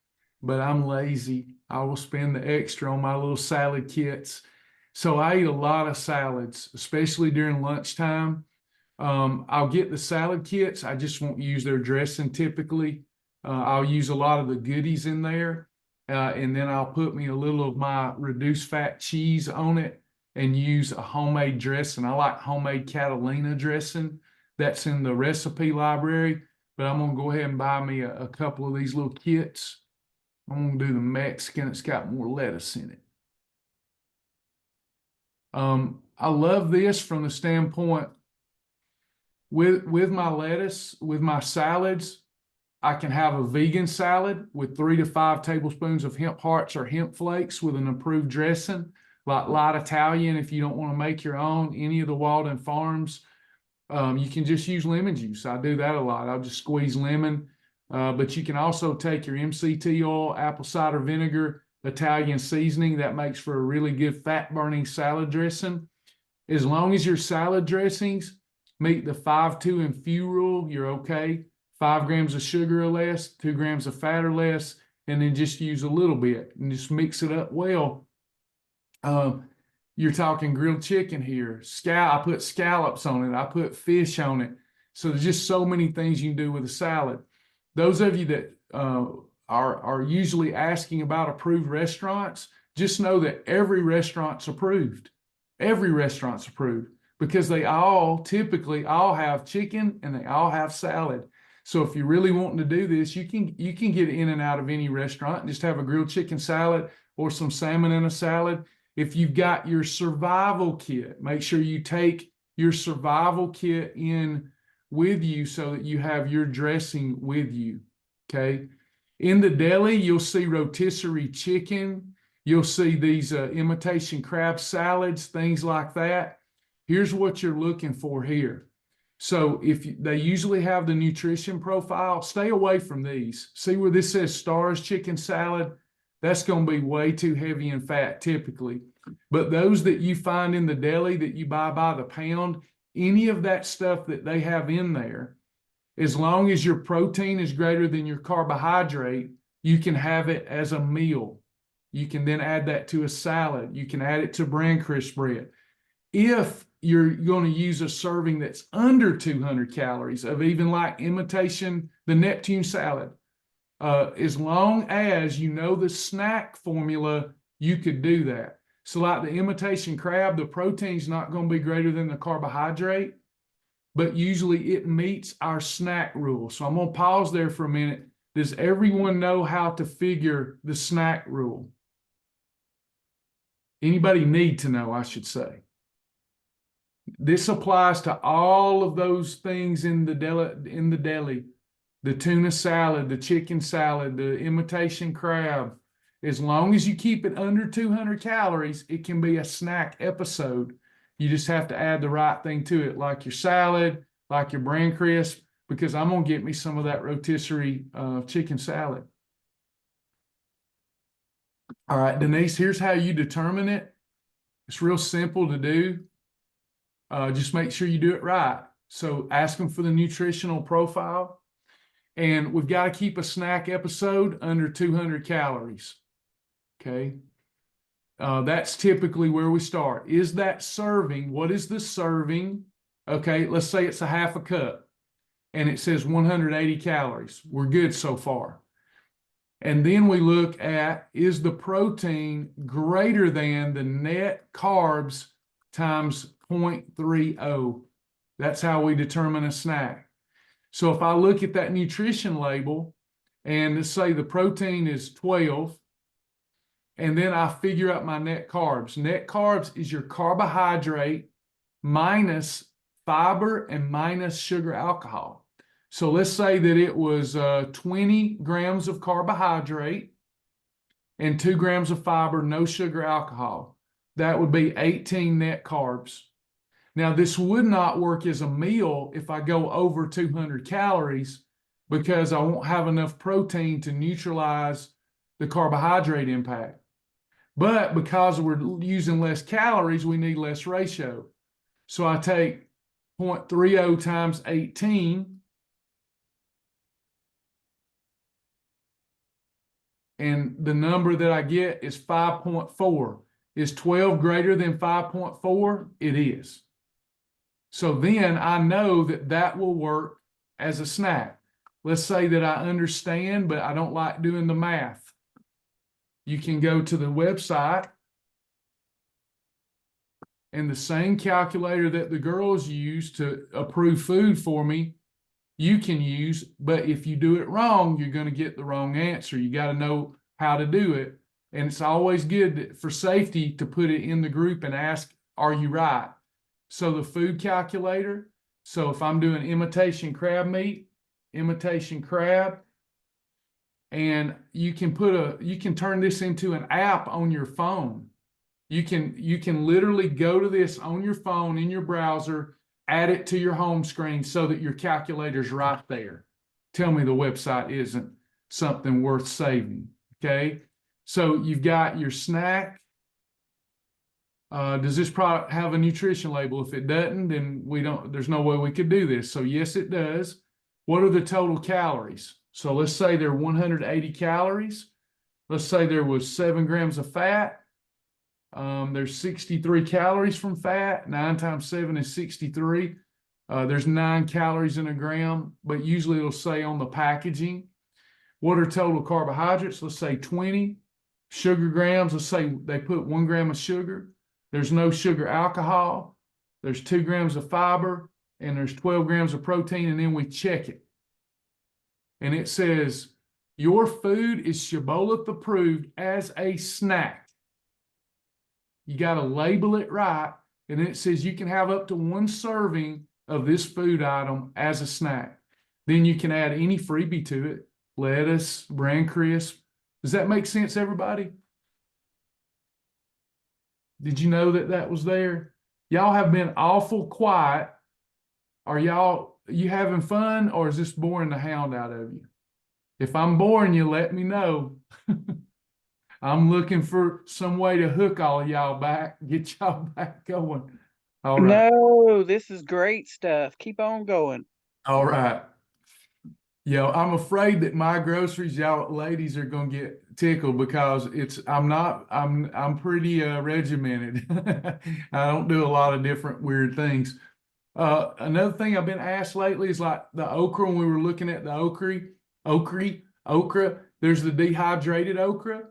A: but I'm lazy. I will spend the extra on my little salad kits. So I eat a lot of salads, especially during lunchtime. I'll get the salad kits. I just won't use their dressing typically. I'll use a lot of the goodies in there. And then I'll put me a little of my reduced fat cheese on it and use a homemade dressing. I like homemade Catalina dressing. That's in the recipe library, but I'm gonna go ahead and buy me a couple of these little kits. I'm gonna do the Mexican. It's got more lettuce in it. I love this from the standpoint with my lettuce, with my salads, I can have a vegan salad with 3 to 5 tablespoons of hemp hearts or hemp flakes with an approved dressing, like light Italian. If you don't want to make your own, any of the Walden Farms, you can just use lemon juice. I do that a lot. I'll just squeeze lemon, but you can also take your MCT oil, apple cider vinegar, Italian seasoning. That makes for a really good fat burning salad dressing. As long as your salad dressings meet the 5-2 and few rule, you're okay. 5 grams of sugar or less, 2 grams of fat or less, and then just use a little bit and just mix it up well. You're talking grilled chicken here. I put scallops on it. I put fish on it. So there's just so many things you can do with a salad. Those of you that are usually asking about approved restaurants, just know that every restaurant's approved. Every restaurant's approved because they typically all have chicken and they all have salad. So if you're really wanting to do this, you can get in and out of any restaurant and just have a grilled chicken salad or some salmon in a salad. If you've got your survival kit, make sure you take your survival kit in with you so that you have your dressing with you, okay? In the deli, you'll see rotisserie chicken. You'll see these imitation crab salads, things like that. Here's what you're looking for here. So if they usually have the nutrition profile, stay away from these. See where this says Stars chicken salad? That's going to be way too heavy in fat typically. But those that you find in the deli that you buy by the pound, any of that stuff that they have in there, as long as your protein is greater than your carbohydrate, you can have it as a meal. You can then add that to a salad. You can add it to bran crisp bread. If you're going to use a serving that's under 200 calories of even like imitation, the Neptune salad, as long as you know the snack formula, you could do that. So like the imitation crab, the protein's not going to be greater than the carbohydrate, but usually it meets our snack rule. So I'm going to pause there for a minute. Does everyone know how to figure the snack rule? Anybody need to know, I should say. This applies to all of those things in the deli, the tuna salad, the chicken salad, the imitation crab. As long as you keep it under 200 calories, it can be a snack episode. You just have to add the right thing to it, like your salad, like your bran crisp, because I'm going to get me some of that rotisserie chicken salad. All right, Denise, here's how you determine it. It's real simple to do. Just make sure you do it right. So ask them for the nutritional profile. And we've got to keep a snack episode under 200 calories. Okay. That's typically where we start. Is that serving? What is the serving? Okay, let's say it's a half a cup and it says 180 calories. We're good so far. And then we look at, is the protein greater than the net carbs times 0.30? That's how we determine a snack. So if I look at that nutrition label and let's say the protein is 12, and then I figure out my net carbs. Net carbs is your carbohydrate minus fiber and minus sugar alcohol. So let's say that it was 20 grams of carbohydrate and 2 grams of fiber, no sugar alcohol. That would be 18 net carbs. Now, this would not work as a meal if I go over 200 calories because I won't have enough protein to neutralize the carbohydrate impact. But because we're using less calories, we need less ratio. So I take 0.30 times 18, and the number that I get is 5.4. Is 12 greater than 5.4? It is. So then I know that that will work as a snack. Let's say that I understand, but I don't like doing the math. You can go to the website and the same calculator that the girls use to approve food for me, you can use, but if you do it wrong, you're going to get the wrong answer. You got to know how to do it. And it's always good for safety to put it in the group and ask, are you right? So the food calculator, so if I'm doing imitation crab meat, imitation crab, and you can turn this into an app on your phone. You can literally go to this on your phone in your browser, add it to your home screen so that your calculator's right there. Tell me the website isn't something worth saving. Okay. So you've got your snack. Does this product have a nutrition label? If it doesn't, then there's no way we could do this. So yes, it does. What are the total calories? So let's say they're 180 calories. Let's say there was 7 grams of fat. There's 63 calories from fat. 9 times 7 is 63. There's 9 calories in a gram, but usually it'll say on the packaging. What are total carbohydrates? Let's say 20. Sugar grams, let's say they put 1 gram of sugar. There's no sugar alcohol. There's 2 grams of fiber, and there's 12 grams of protein, and then we check it. And it says, your food is Shibboleth approved as a snack. You got to label it right. And then it says you can have up to 1 serving of this food item as a snack. Then you can add any freebie to it. Lettuce, bran crisp. Does that make sense, everybody? Did you know that that was there? Y'all have been awful quiet. Are you having fun, or is this boring the hound out of you? If I'm boring you, let me know. I'm looking for some way to hook all of y'all back, get y'all back going. All right.
E: No, this is great stuff. Keep on going.
A: All right. Yo, I'm afraid that my groceries, y'all ladies are gonna get tickled because I'm pretty regimented. I don't do a lot of different weird things. Another thing I've been asked lately is like the okra. When we were looking at the okra, there's the dehydrated okra.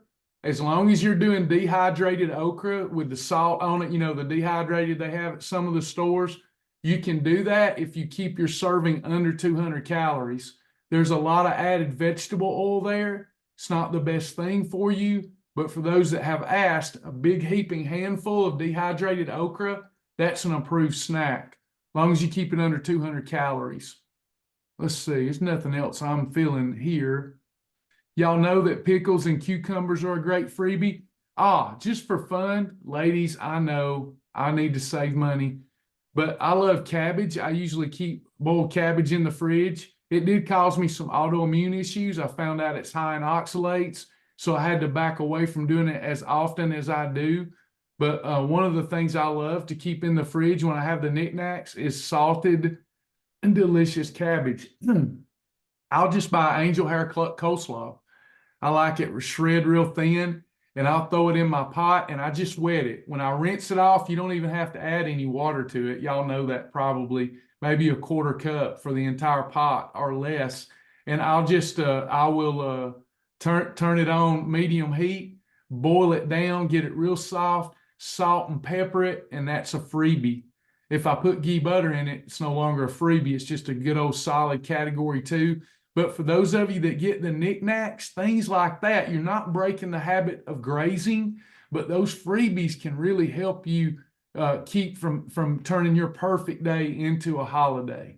A: As long as you're doing dehydrated okra with the salt on it, the dehydrated they have at some of the stores, you can do that if you keep your serving under 200 calories. There's a lot of added vegetable oil there. It's not the best thing for you, but for those that have asked, a big heaping handful of dehydrated okra, that's an approved snack, as long as you keep it under 200 calories. Let's see, there's nothing else I'm feeling here. Y'all know that pickles and cucumbers are a great freebie. Just for fun, ladies, I know I need to save money. But I love cabbage. I usually keep boiled cabbage in the fridge. It did cause me some autoimmune issues. I found out it's high in oxalates, so I had to back away from doing it as often as I do. But one of the things I love to keep in the fridge when I have the knickknacks is salted and delicious cabbage. I'll just buy angel hair coleslaw. I like it shred real thin, and I'll throw it in my pot and I just wet it. When I rinse it off, you don't even have to add any water to it. Y'all know that probably, maybe a quarter cup for the entire pot or less. And I'll just, I will turn it on medium heat, boil it down, get it real soft, salt and pepper it, and that's a freebie. If I put ghee butter in it, it's no longer a freebie. It's just a good old solid category 2. But for those of you that get the knickknacks, things like that, you're not breaking the habit of grazing, but those freebies can really help you keep from turning your perfect day into a holiday.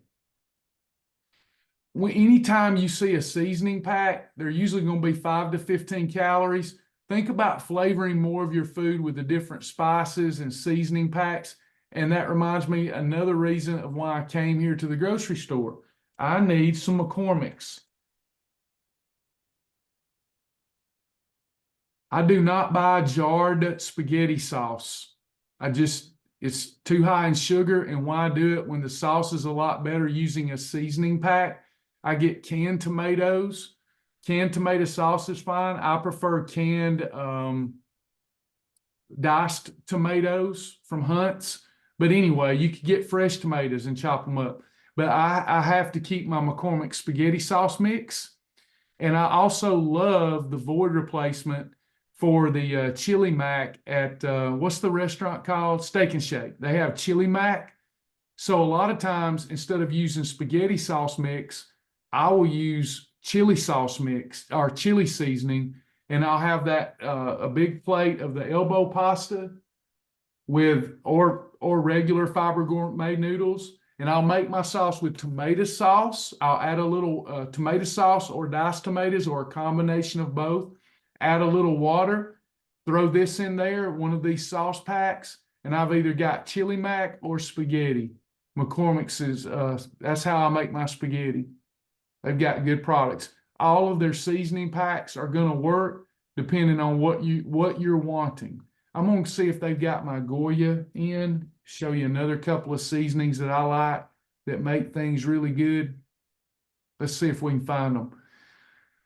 A: Anytime you see a seasoning pack, they're usually going to be 5 to 15 calories. Think about flavoring more of your food with the different spices and seasoning packs. And that reminds me another reason of why I came here to the grocery store. I need some McCormick's. I do not buy jarred spaghetti sauce. It's too high in sugar, and why do it when the sauce is a lot better using a seasoning pack? I get canned tomatoes. Canned tomato sauce is fine. I prefer canned diced tomatoes from Hunt's. But anyway, you could get fresh tomatoes and chop them up. But I have to keep my McCormick spaghetti sauce mix. And I also love the void replacement for the chili mac at, what's the restaurant called? Steak and Shake. They have chili mac. So a lot of times, instead of using spaghetti sauce mix, I will use chili sauce mix or chili seasoning. And I'll have that, a big plate of the elbow pasta with, or regular fiber gourmet noodles. And I'll make my sauce with tomato sauce. I'll add a little tomato sauce or diced tomatoes or a combination of both. Add a little water, throw this in there, one of these sauce packs, and I've either got chili mac or spaghetti. McCormick's is, that's how I make my spaghetti. They've got good products. All of their seasoning packs are going to work depending on what you're wanting. I'm going to see if they've got my Goya in, show you another couple of seasonings that I like that make things really good. Let's see if we can find them.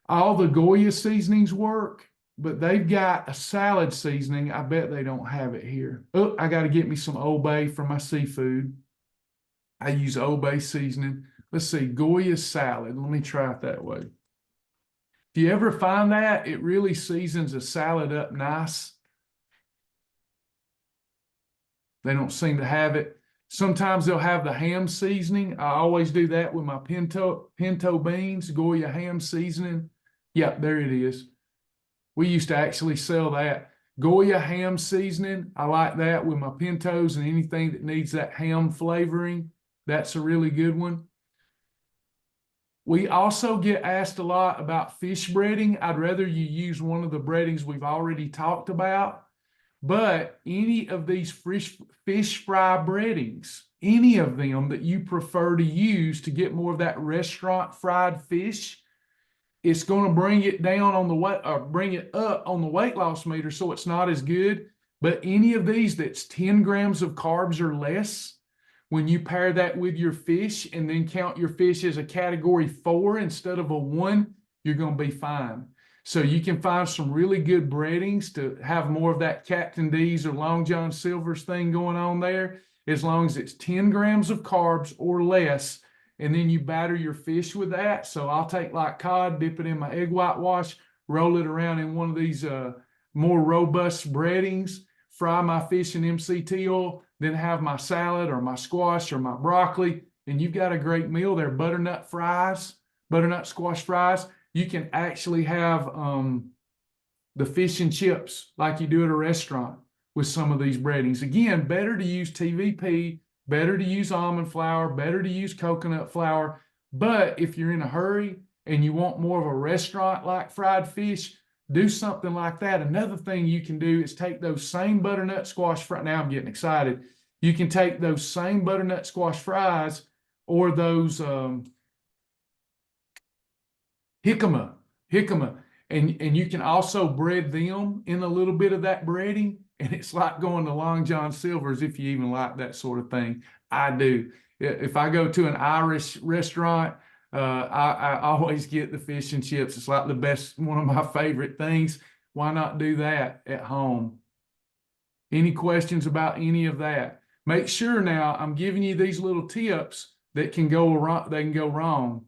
A: All the Goya seasonings work, but they've got a salad seasoning. I bet they don't have it here. Oh, I got to get me some Old Bay for my seafood. I use Old Bay seasoning. Let's see, Goya salad. Let me try it that way. If you ever find that, it really seasons a salad up nice. They don't seem to have it. Sometimes they'll have the ham seasoning. I always do that with my pinto beans, Goya ham seasoning. Yep, there it is. We used to actually sell that. Goya ham seasoning. I like that with my pintos and anything that needs that ham flavoring. That's a really good one. We also get asked a lot about fish breading. I'd rather you use one of the breadings we've already talked about. But any of these fish fry breadings, any of them that you prefer to use to get more of that restaurant fried fish, it's going to bring it down on the weight, or bring it up on the weight loss meter, so it's not as good. But any of these that's 10 grams of carbs or less, when you pair that with your fish and then count your fish as a category 4 instead of a 1, you're going to be fine. So you can find some really good breadings to have more of that Captain D's or Long John Silver's thing going on there, as long as it's 10 grams of carbs or less, and then you batter your fish with that. So I'll take like cod, dip it in my egg whitewash, roll it around in one of these more robust breadings, fry my fish in MCT oil, then have my salad or my squash or my broccoli, and you've got a great meal there. Butternut squash fries. You can actually have the fish and chips like you do at a restaurant with some of these breadings. Again, better to use TVP, better to use almond flour, better to use coconut flour. But if you're in a hurry and you want more of a restaurant-like fried fish, do something like that. Another thing you can do is take those same butternut squash fries. Now I'm getting excited. You can take those same butternut squash fries or those jicama, and you can also bread them in a little bit of that breading, and it's like going to Long John Silver's if you even like that sort of thing. I do. If I go to an Irish restaurant, I always get the fish and chips. It's like the best, one of my favorite things. Why not do that at home? Any questions about any of that? Make sure now I'm giving you these little tips that can go wrong. They can go wrong.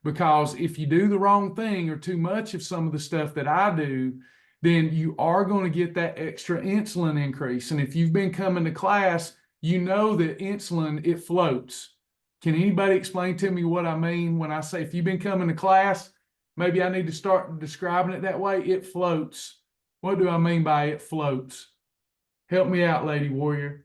A: Because if you do the wrong thing or too much of some of the stuff that I do, then you are going to get that extra insulin increase. And if you've been coming to class, you know that insulin, it floats. Can anybody explain to me what I mean when I say if you've been coming to class, maybe I need to start describing it that way? It floats. What do I mean by it floats? Help me out, Lady Warrior.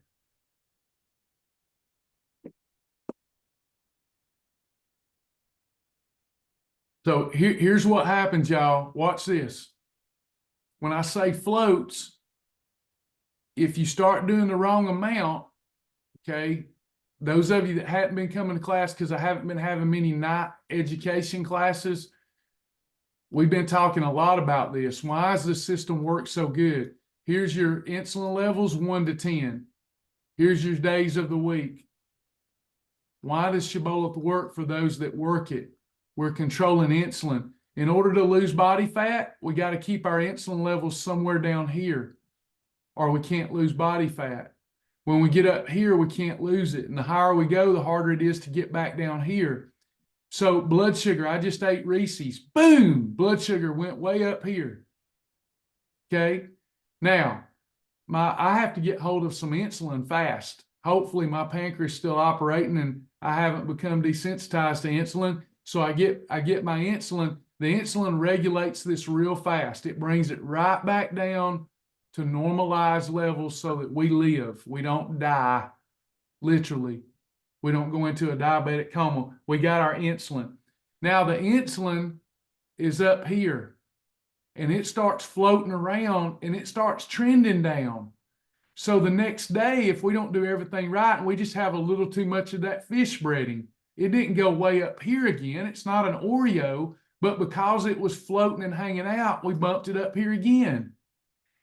A: So here's what happens, y'all. Watch this. When I say floats, if you start doing the wrong amount, okay, those of you that haven't been coming to class, because I haven't been having many night education classes, we've been talking a lot about this. Why does the system work so good? Here's your insulin levels, 1 to 10. Here's your days of the week. Why does Shibboleth work for those that work it? We're controlling insulin. In order to lose body fat, we got to keep our insulin levels somewhere down here, or we can't lose body fat. When we get up here, we can't lose it. And the higher we go, the harder it is to get back down here. So blood sugar, I just ate Reese's. Boom! Blood sugar went way up here. Okay? Now, I have to get hold of some insulin fast. Hopefully my pancreas is still operating and I haven't become desensitized to insulin. So I get my insulin. The insulin regulates this real fast. It brings it right back down to normalized levels so that we live. We don't die, literally. We don't go into a diabetic coma. We got our insulin. Now the insulin is up here and it starts floating around and it starts trending down. So the next day, if we don't do everything right and we just have a little too much of that fish breading, it didn't go way up here again. It's not an Oreo, but because it was floating and hanging out, we bumped it up here again.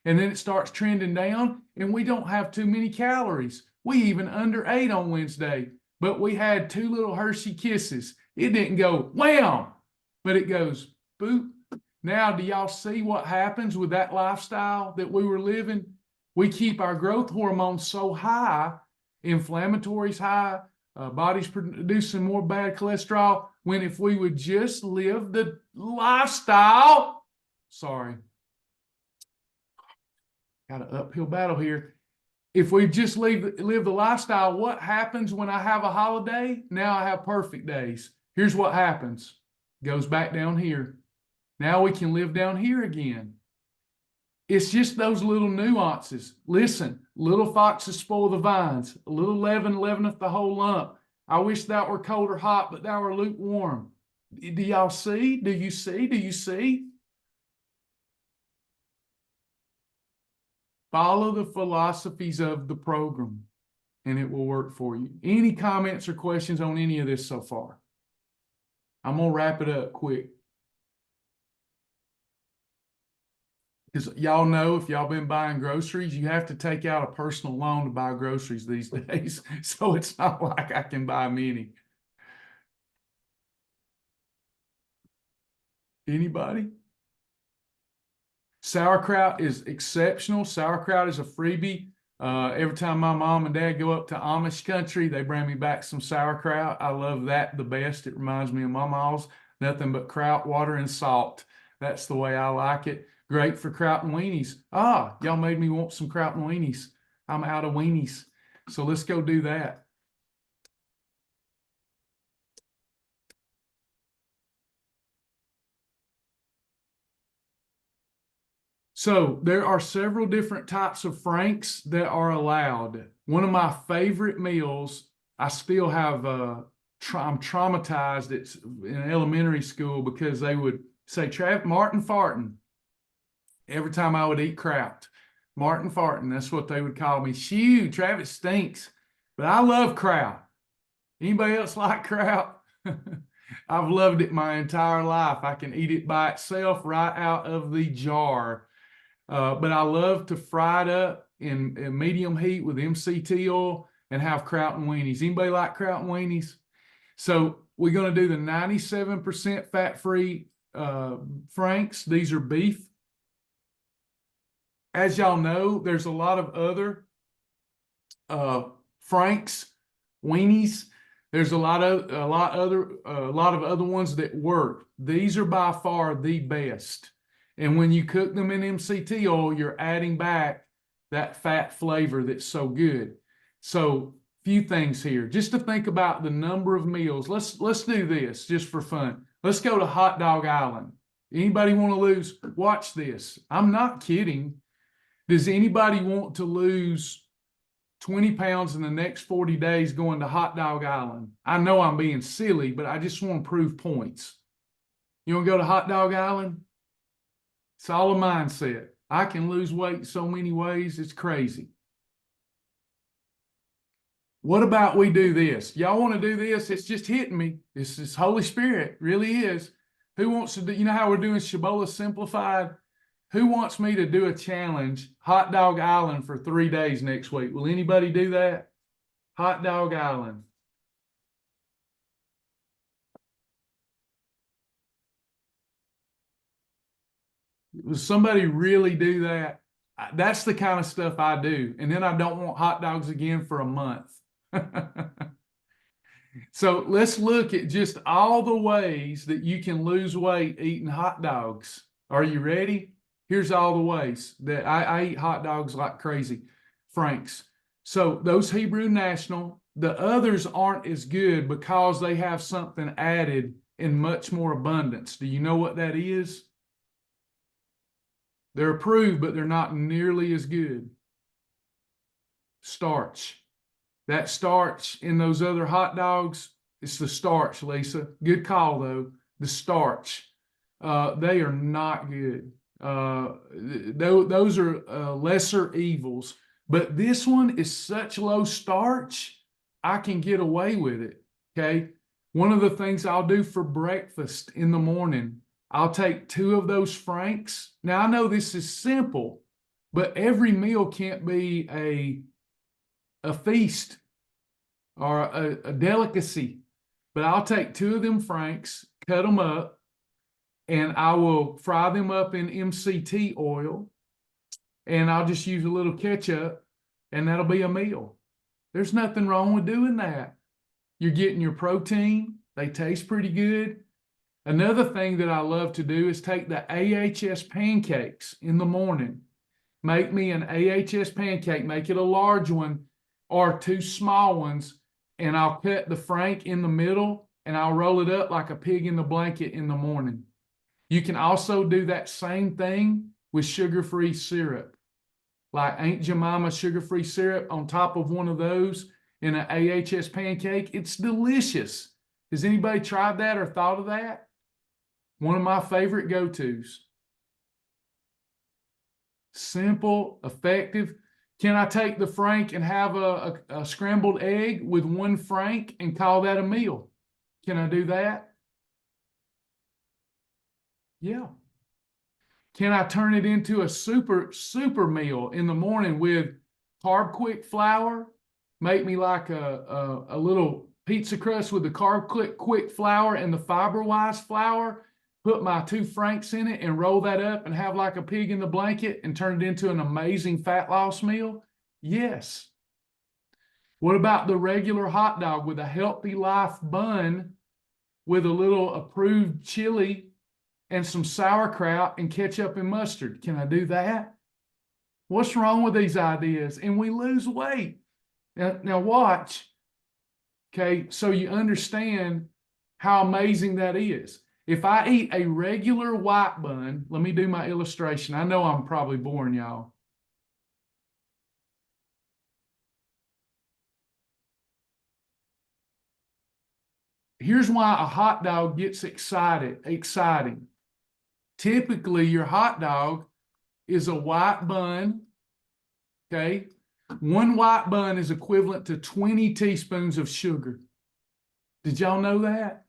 A: And then it starts trending down and we don't have too many calories. We even underate on Wednesday, but we had 2 little Hershey Kisses. It didn't go wham, but it goes boop. Now, do y'all see what happens with that lifestyle that we were living? We keep our growth hormones so high, inflammatory's high, body's producing more bad cholesterol, when if we would just live the lifestyle, sorry, got an uphill battle here. If we just live the lifestyle, what happens when I have a holiday? Now I have perfect days. Here's what happens. Goes back down here. Now we can live down here again. It's just those little nuances. Listen, little foxes spoil the vines. A little leaven leaveneth the whole lump. I wish thou were cold or hot, but thou were lukewarm. Do y'all see? Do you see? Do you see? Follow the philosophies of the program, and it will work for you. Any comments or questions on any of this so far? I'm going to wrap it up quick. Because y'all know, if y'all been buying groceries, you have to take out a personal loan to buy groceries these days. So it's not like I can buy many. Anybody? Sauerkraut is exceptional. Sauerkraut is a freebie. Every time my mom and dad go up to Amish country, they bring me back some sauerkraut. I love that the best. It reminds me of mama's. Nothing but kraut, water, and salt. That's the way I like it. Great for kraut and weenies. Y'all made me want some kraut and weenies. I'm out of weenies. So let's go do that. So there are several different types of franks that are allowed. One of my favorite meals, I still have, I'm traumatized. It's in elementary school because they would say, Martin farting. every time I would eat kraut. Martin farting, that's what they would call me. Shoo, Travis stinks. But I love kraut. Anybody else like kraut? I've loved it my entire life. I can eat it by itself right out of the jar. But I love to fry it up in medium heat with MCT oil and have kraut and weenies. Anybody like kraut and weenies? So we're going to do the 97% fat-free Franks. These are beef. As y'all know, there's a lot of other Franks, weenies. There's a lot of other ones that work. These are by far the best. And when you cook them in MCT oil, you're adding back that fat flavor that's so good. So, few things here. Just to think about the number of meals. Let's do this just for fun. Let's go to Hot Dog Island. Anybody want to lose? Watch this. I'm not kidding. Does anybody want to lose 20 pounds in the next 40 days going to Hot Dog Island? I know I'm being silly, but I just want to prove points. You want to go to Hot Dog Island? It's all a mindset. I can lose weight so many ways, it's crazy. What about we do this? Y'all want to do this? It's just hitting me. It's Holy Spirit, really is. Who wants to do, you know how we're doing Shabola Simplified? Who wants me to do a challenge, Hot Dog Island, for 3 days next week? Will anybody do that? Hot Dog Island. Will somebody really do that? That's the kind of stuff I do. And then I don't want hot dogs again for a month. So let's look at just all the ways that you can lose weight eating hot dogs. Are you ready? Here's all the ways that I eat hot dogs like crazy. Franks. So those Hebrew National, the others aren't as good because they have something added in much more abundance. Do you know what that is? They're approved, but they're not nearly as good. Starch. That starch in those other hot dogs, it's the starch, Lisa. Good call, though. The starch. They are not good. Those are lesser evils. But this one is such low starch, I can get away with it, okay? One of the things I'll do for breakfast in the morning, I'll take 2 of those Franks. Now, I know this is simple, but every meal can't be a feast or a delicacy. But I'll take 2 of them Franks, cut them up, and I will fry them up in MCT oil, and I'll just use a little ketchup, and that'll be a meal. There's nothing wrong with doing that. You're getting your protein. They taste pretty good. Another thing that I love to do is take the AHS pancakes in the morning. Make me an AHS pancake, make it a large one or 2 small ones, and I'll cut the Frank in the middle and I'll roll it up like a pig in the blanket in the morning. You can also do that same thing with sugar-free syrup. Like Aunt Jemima sugar-free syrup on top of one of those in an AHS pancake. It's delicious. Has anybody tried that or thought of that? One of my favorite go-tos. Simple, effective. Can I take the Frank and have a scrambled egg with 1 Frank and call that a meal? Can I do that? Yeah. Can I turn it into a super meal in the morning with Carb Quick flour? Make me like a little pizza crust with the Carb Quick flour and the Fiber-Wise flour. Put my 2 Franks in it and roll that up and have like a pig in the blanket and turn it into an amazing fat loss meal? Yes. What about the regular hot dog with a Healthy Life bun with a little approved chili and some sauerkraut and ketchup and mustard? Can I do that? What's wrong with these ideas? And we lose weight. Now watch. Okay, so you understand how amazing that is. If I eat a regular white bun, let me do my illustration. I know I'm probably boring y'all. Here's why a hot dog gets exciting. Typically, your hot dog is a white bun. Okay. One white bun is equivalent to 20 teaspoons of sugar. Did y'all know that?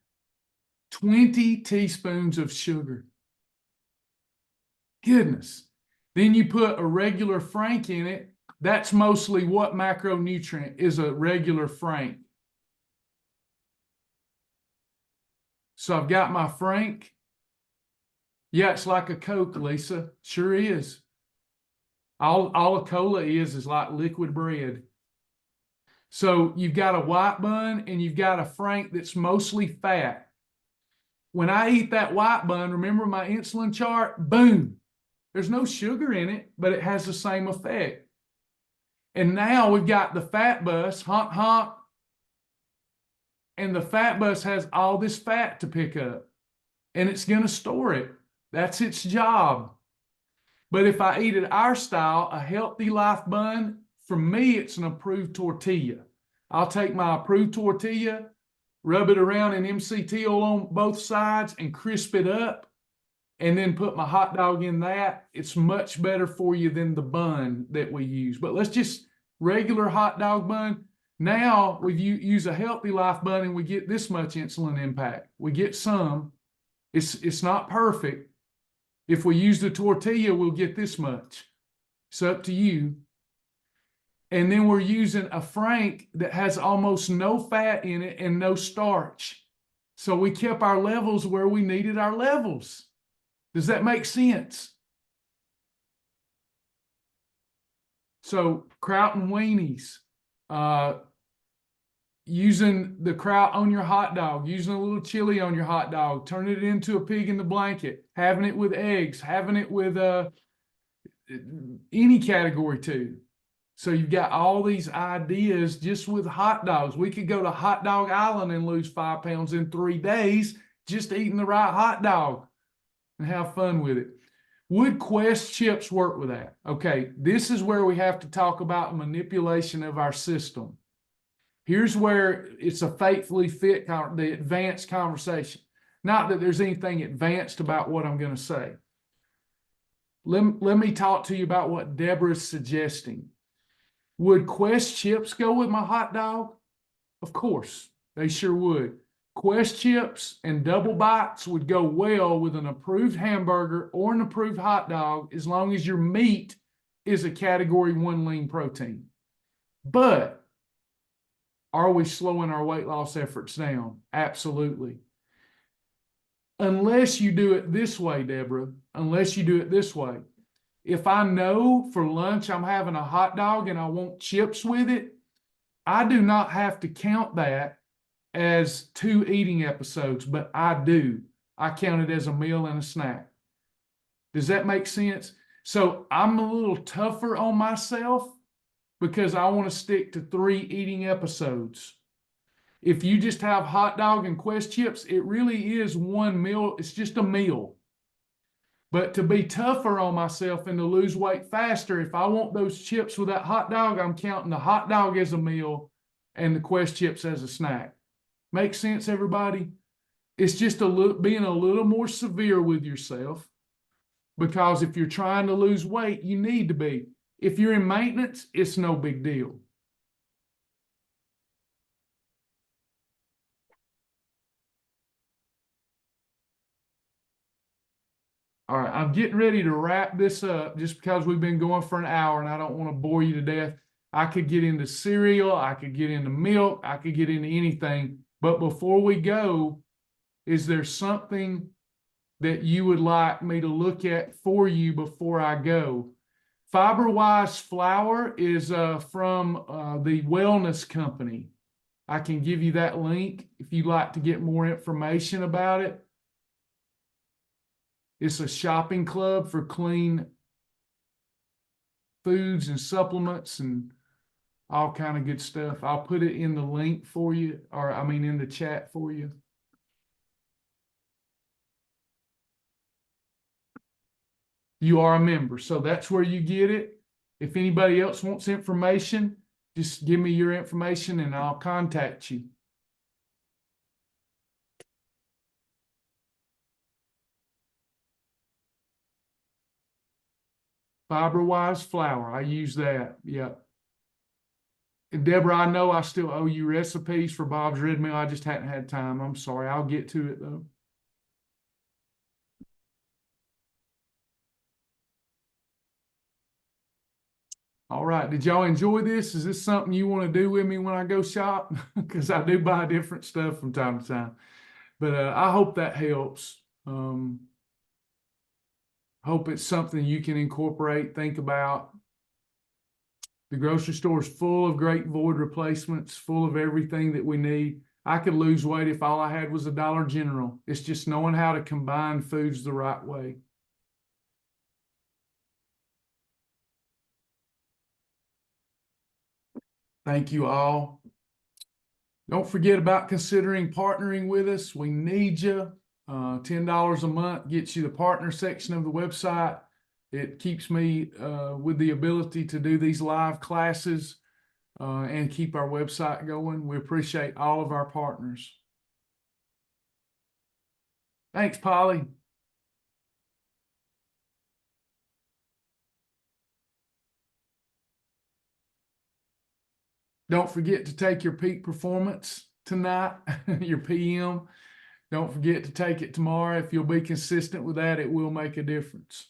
A: 20 teaspoons of sugar. Goodness. Then you put a regular frank in it. That's mostly what macronutrient is a regular frank. So I've got my frank. Yeah, it's like a Coke, Lisa. Sure is. All a cola is like liquid bread. So you've got a white bun and you've got a frank that's mostly fat. When I eat that white bun, remember my insulin chart? Boom. There's no sugar in it, but it has the same effect. And now we've got the fat bus, honk, honk. And the fat bus has all this fat to pick up. And it's going to store it. That's its job. But if I eat it our style, a healthy life bun, for me, it's an approved tortilla. I'll take my approved tortilla, rub it around in MCT oil on both sides and crisp it up, and then put my hot dog in that. It's much better for you than the bun that we use. But let's just regular hot dog bun. Now we use a healthy life bun and we get this much insulin impact. We get some. It's not perfect. If we use the tortilla, we'll get this much. It's up to you. And then we're using a frank that has almost no fat in it and no starch. So we kept our levels where we needed our levels. Does that make sense? So kraut and weenies, using the kraut on your hot dog, using a little chili on your hot dog, turning it into a pig in the blanket, having it with eggs, having it with any category too. So you've got all these ideas just with hot dogs. We could go to Hot Dog Island and lose 5 pounds in 3 days just eating the right hot dog and have fun with it. Would Quest chips work with that? Okay, this is where we have to talk about manipulation of our system. Here's where it's a faithfully fit, the advanced conversation. Not that there's anything advanced about what I'm going to say. Let me talk to you about what Deborah's suggesting. Would Quest chips go with my hot dog? Of course, they sure would. Quest chips and double bites would go well with an approved hamburger or an approved hot dog as long as your meat is a category 1 lean protein. But are we slowing our weight loss efforts down? Absolutely. Unless you do it this way, Deborah, unless you do it this way. If I know for lunch I'm having a hot dog and I want chips with it, I do not have to count that as 2 eating episodes, but I do. I count it as a meal and a snack. Does that make sense? So I'm a little tougher on myself because I want to stick to 3 eating episodes. If you just have hot dog and Quest chips, it really is 1 meal. It's just a meal. But to be tougher on myself and to lose weight faster, if I want those chips with that hot dog, I'm counting the hot dog as a meal and the Quest chips as a snack. Make sense, everybody? It's just being a little more severe with yourself, because if you're trying to lose weight, you need to be. If you're in maintenance, it's no big deal. All right, I'm getting ready to wrap this up just because we've been going for an hour and I don't want to bore you to death. I could get into cereal, I could get into milk, I could get into anything. But before we go, is there something that you would like me to look at for you before I go? FiberWise flour is from the Wellness Company. I can give you that link if you'd like to get more information about it. It's a shopping club for clean foods and supplements and all kind of good stuff. I'll put it in the link for you, or I mean in the chat for you. You are a member, so that's where you get it. If anybody else wants information, just give me your information and I'll contact you. Fiber-wise flour. I use that. Yep. And Deborah, I know I still owe you recipes for Bob's Red Mill. I just hadn't had time. I'm sorry. I'll get to it though. All right. Did y'all enjoy this? Is this something you want to do with me when I go shop? Because I do buy different stuff from time to time. But I hope that helps. Hope it's something you can incorporate, think about. The grocery store is full of great void replacements, full of everything that we need. I could lose weight if all I had was a Dollar General. It's just knowing how to combine foods the right way. Thank you all. Don't forget about considering partnering with us. We need you. $10 a month gets you the partner section of the website. It keeps me with the ability to do these live classes and keep our website going. We appreciate all of our partners. Thanks, Polly. Don't forget to take your peak performance tonight, your PM. Don't forget to take it tomorrow. If you'll be consistent with that, it will make a difference.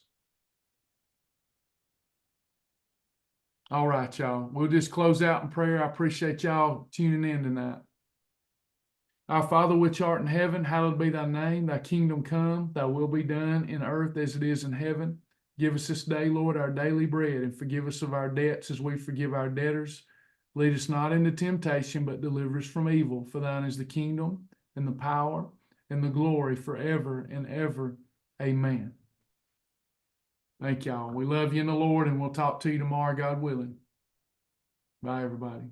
A: All right, y'all. We'll just close out in prayer. I appreciate y'all tuning in tonight. Our Father which art in heaven, hallowed be thy name. Thy kingdom come, thy will be done in earth as it is in heaven. Give us this day, Lord, our daily bread, and forgive us of our debts as we forgive our debtors. Lead us not into temptation, but deliver us from evil. For thine is the kingdom and the power and the glory forever and ever. Amen. Thank y'all. We love you in the Lord, and we'll talk to you tomorrow, God willing. Bye, everybody.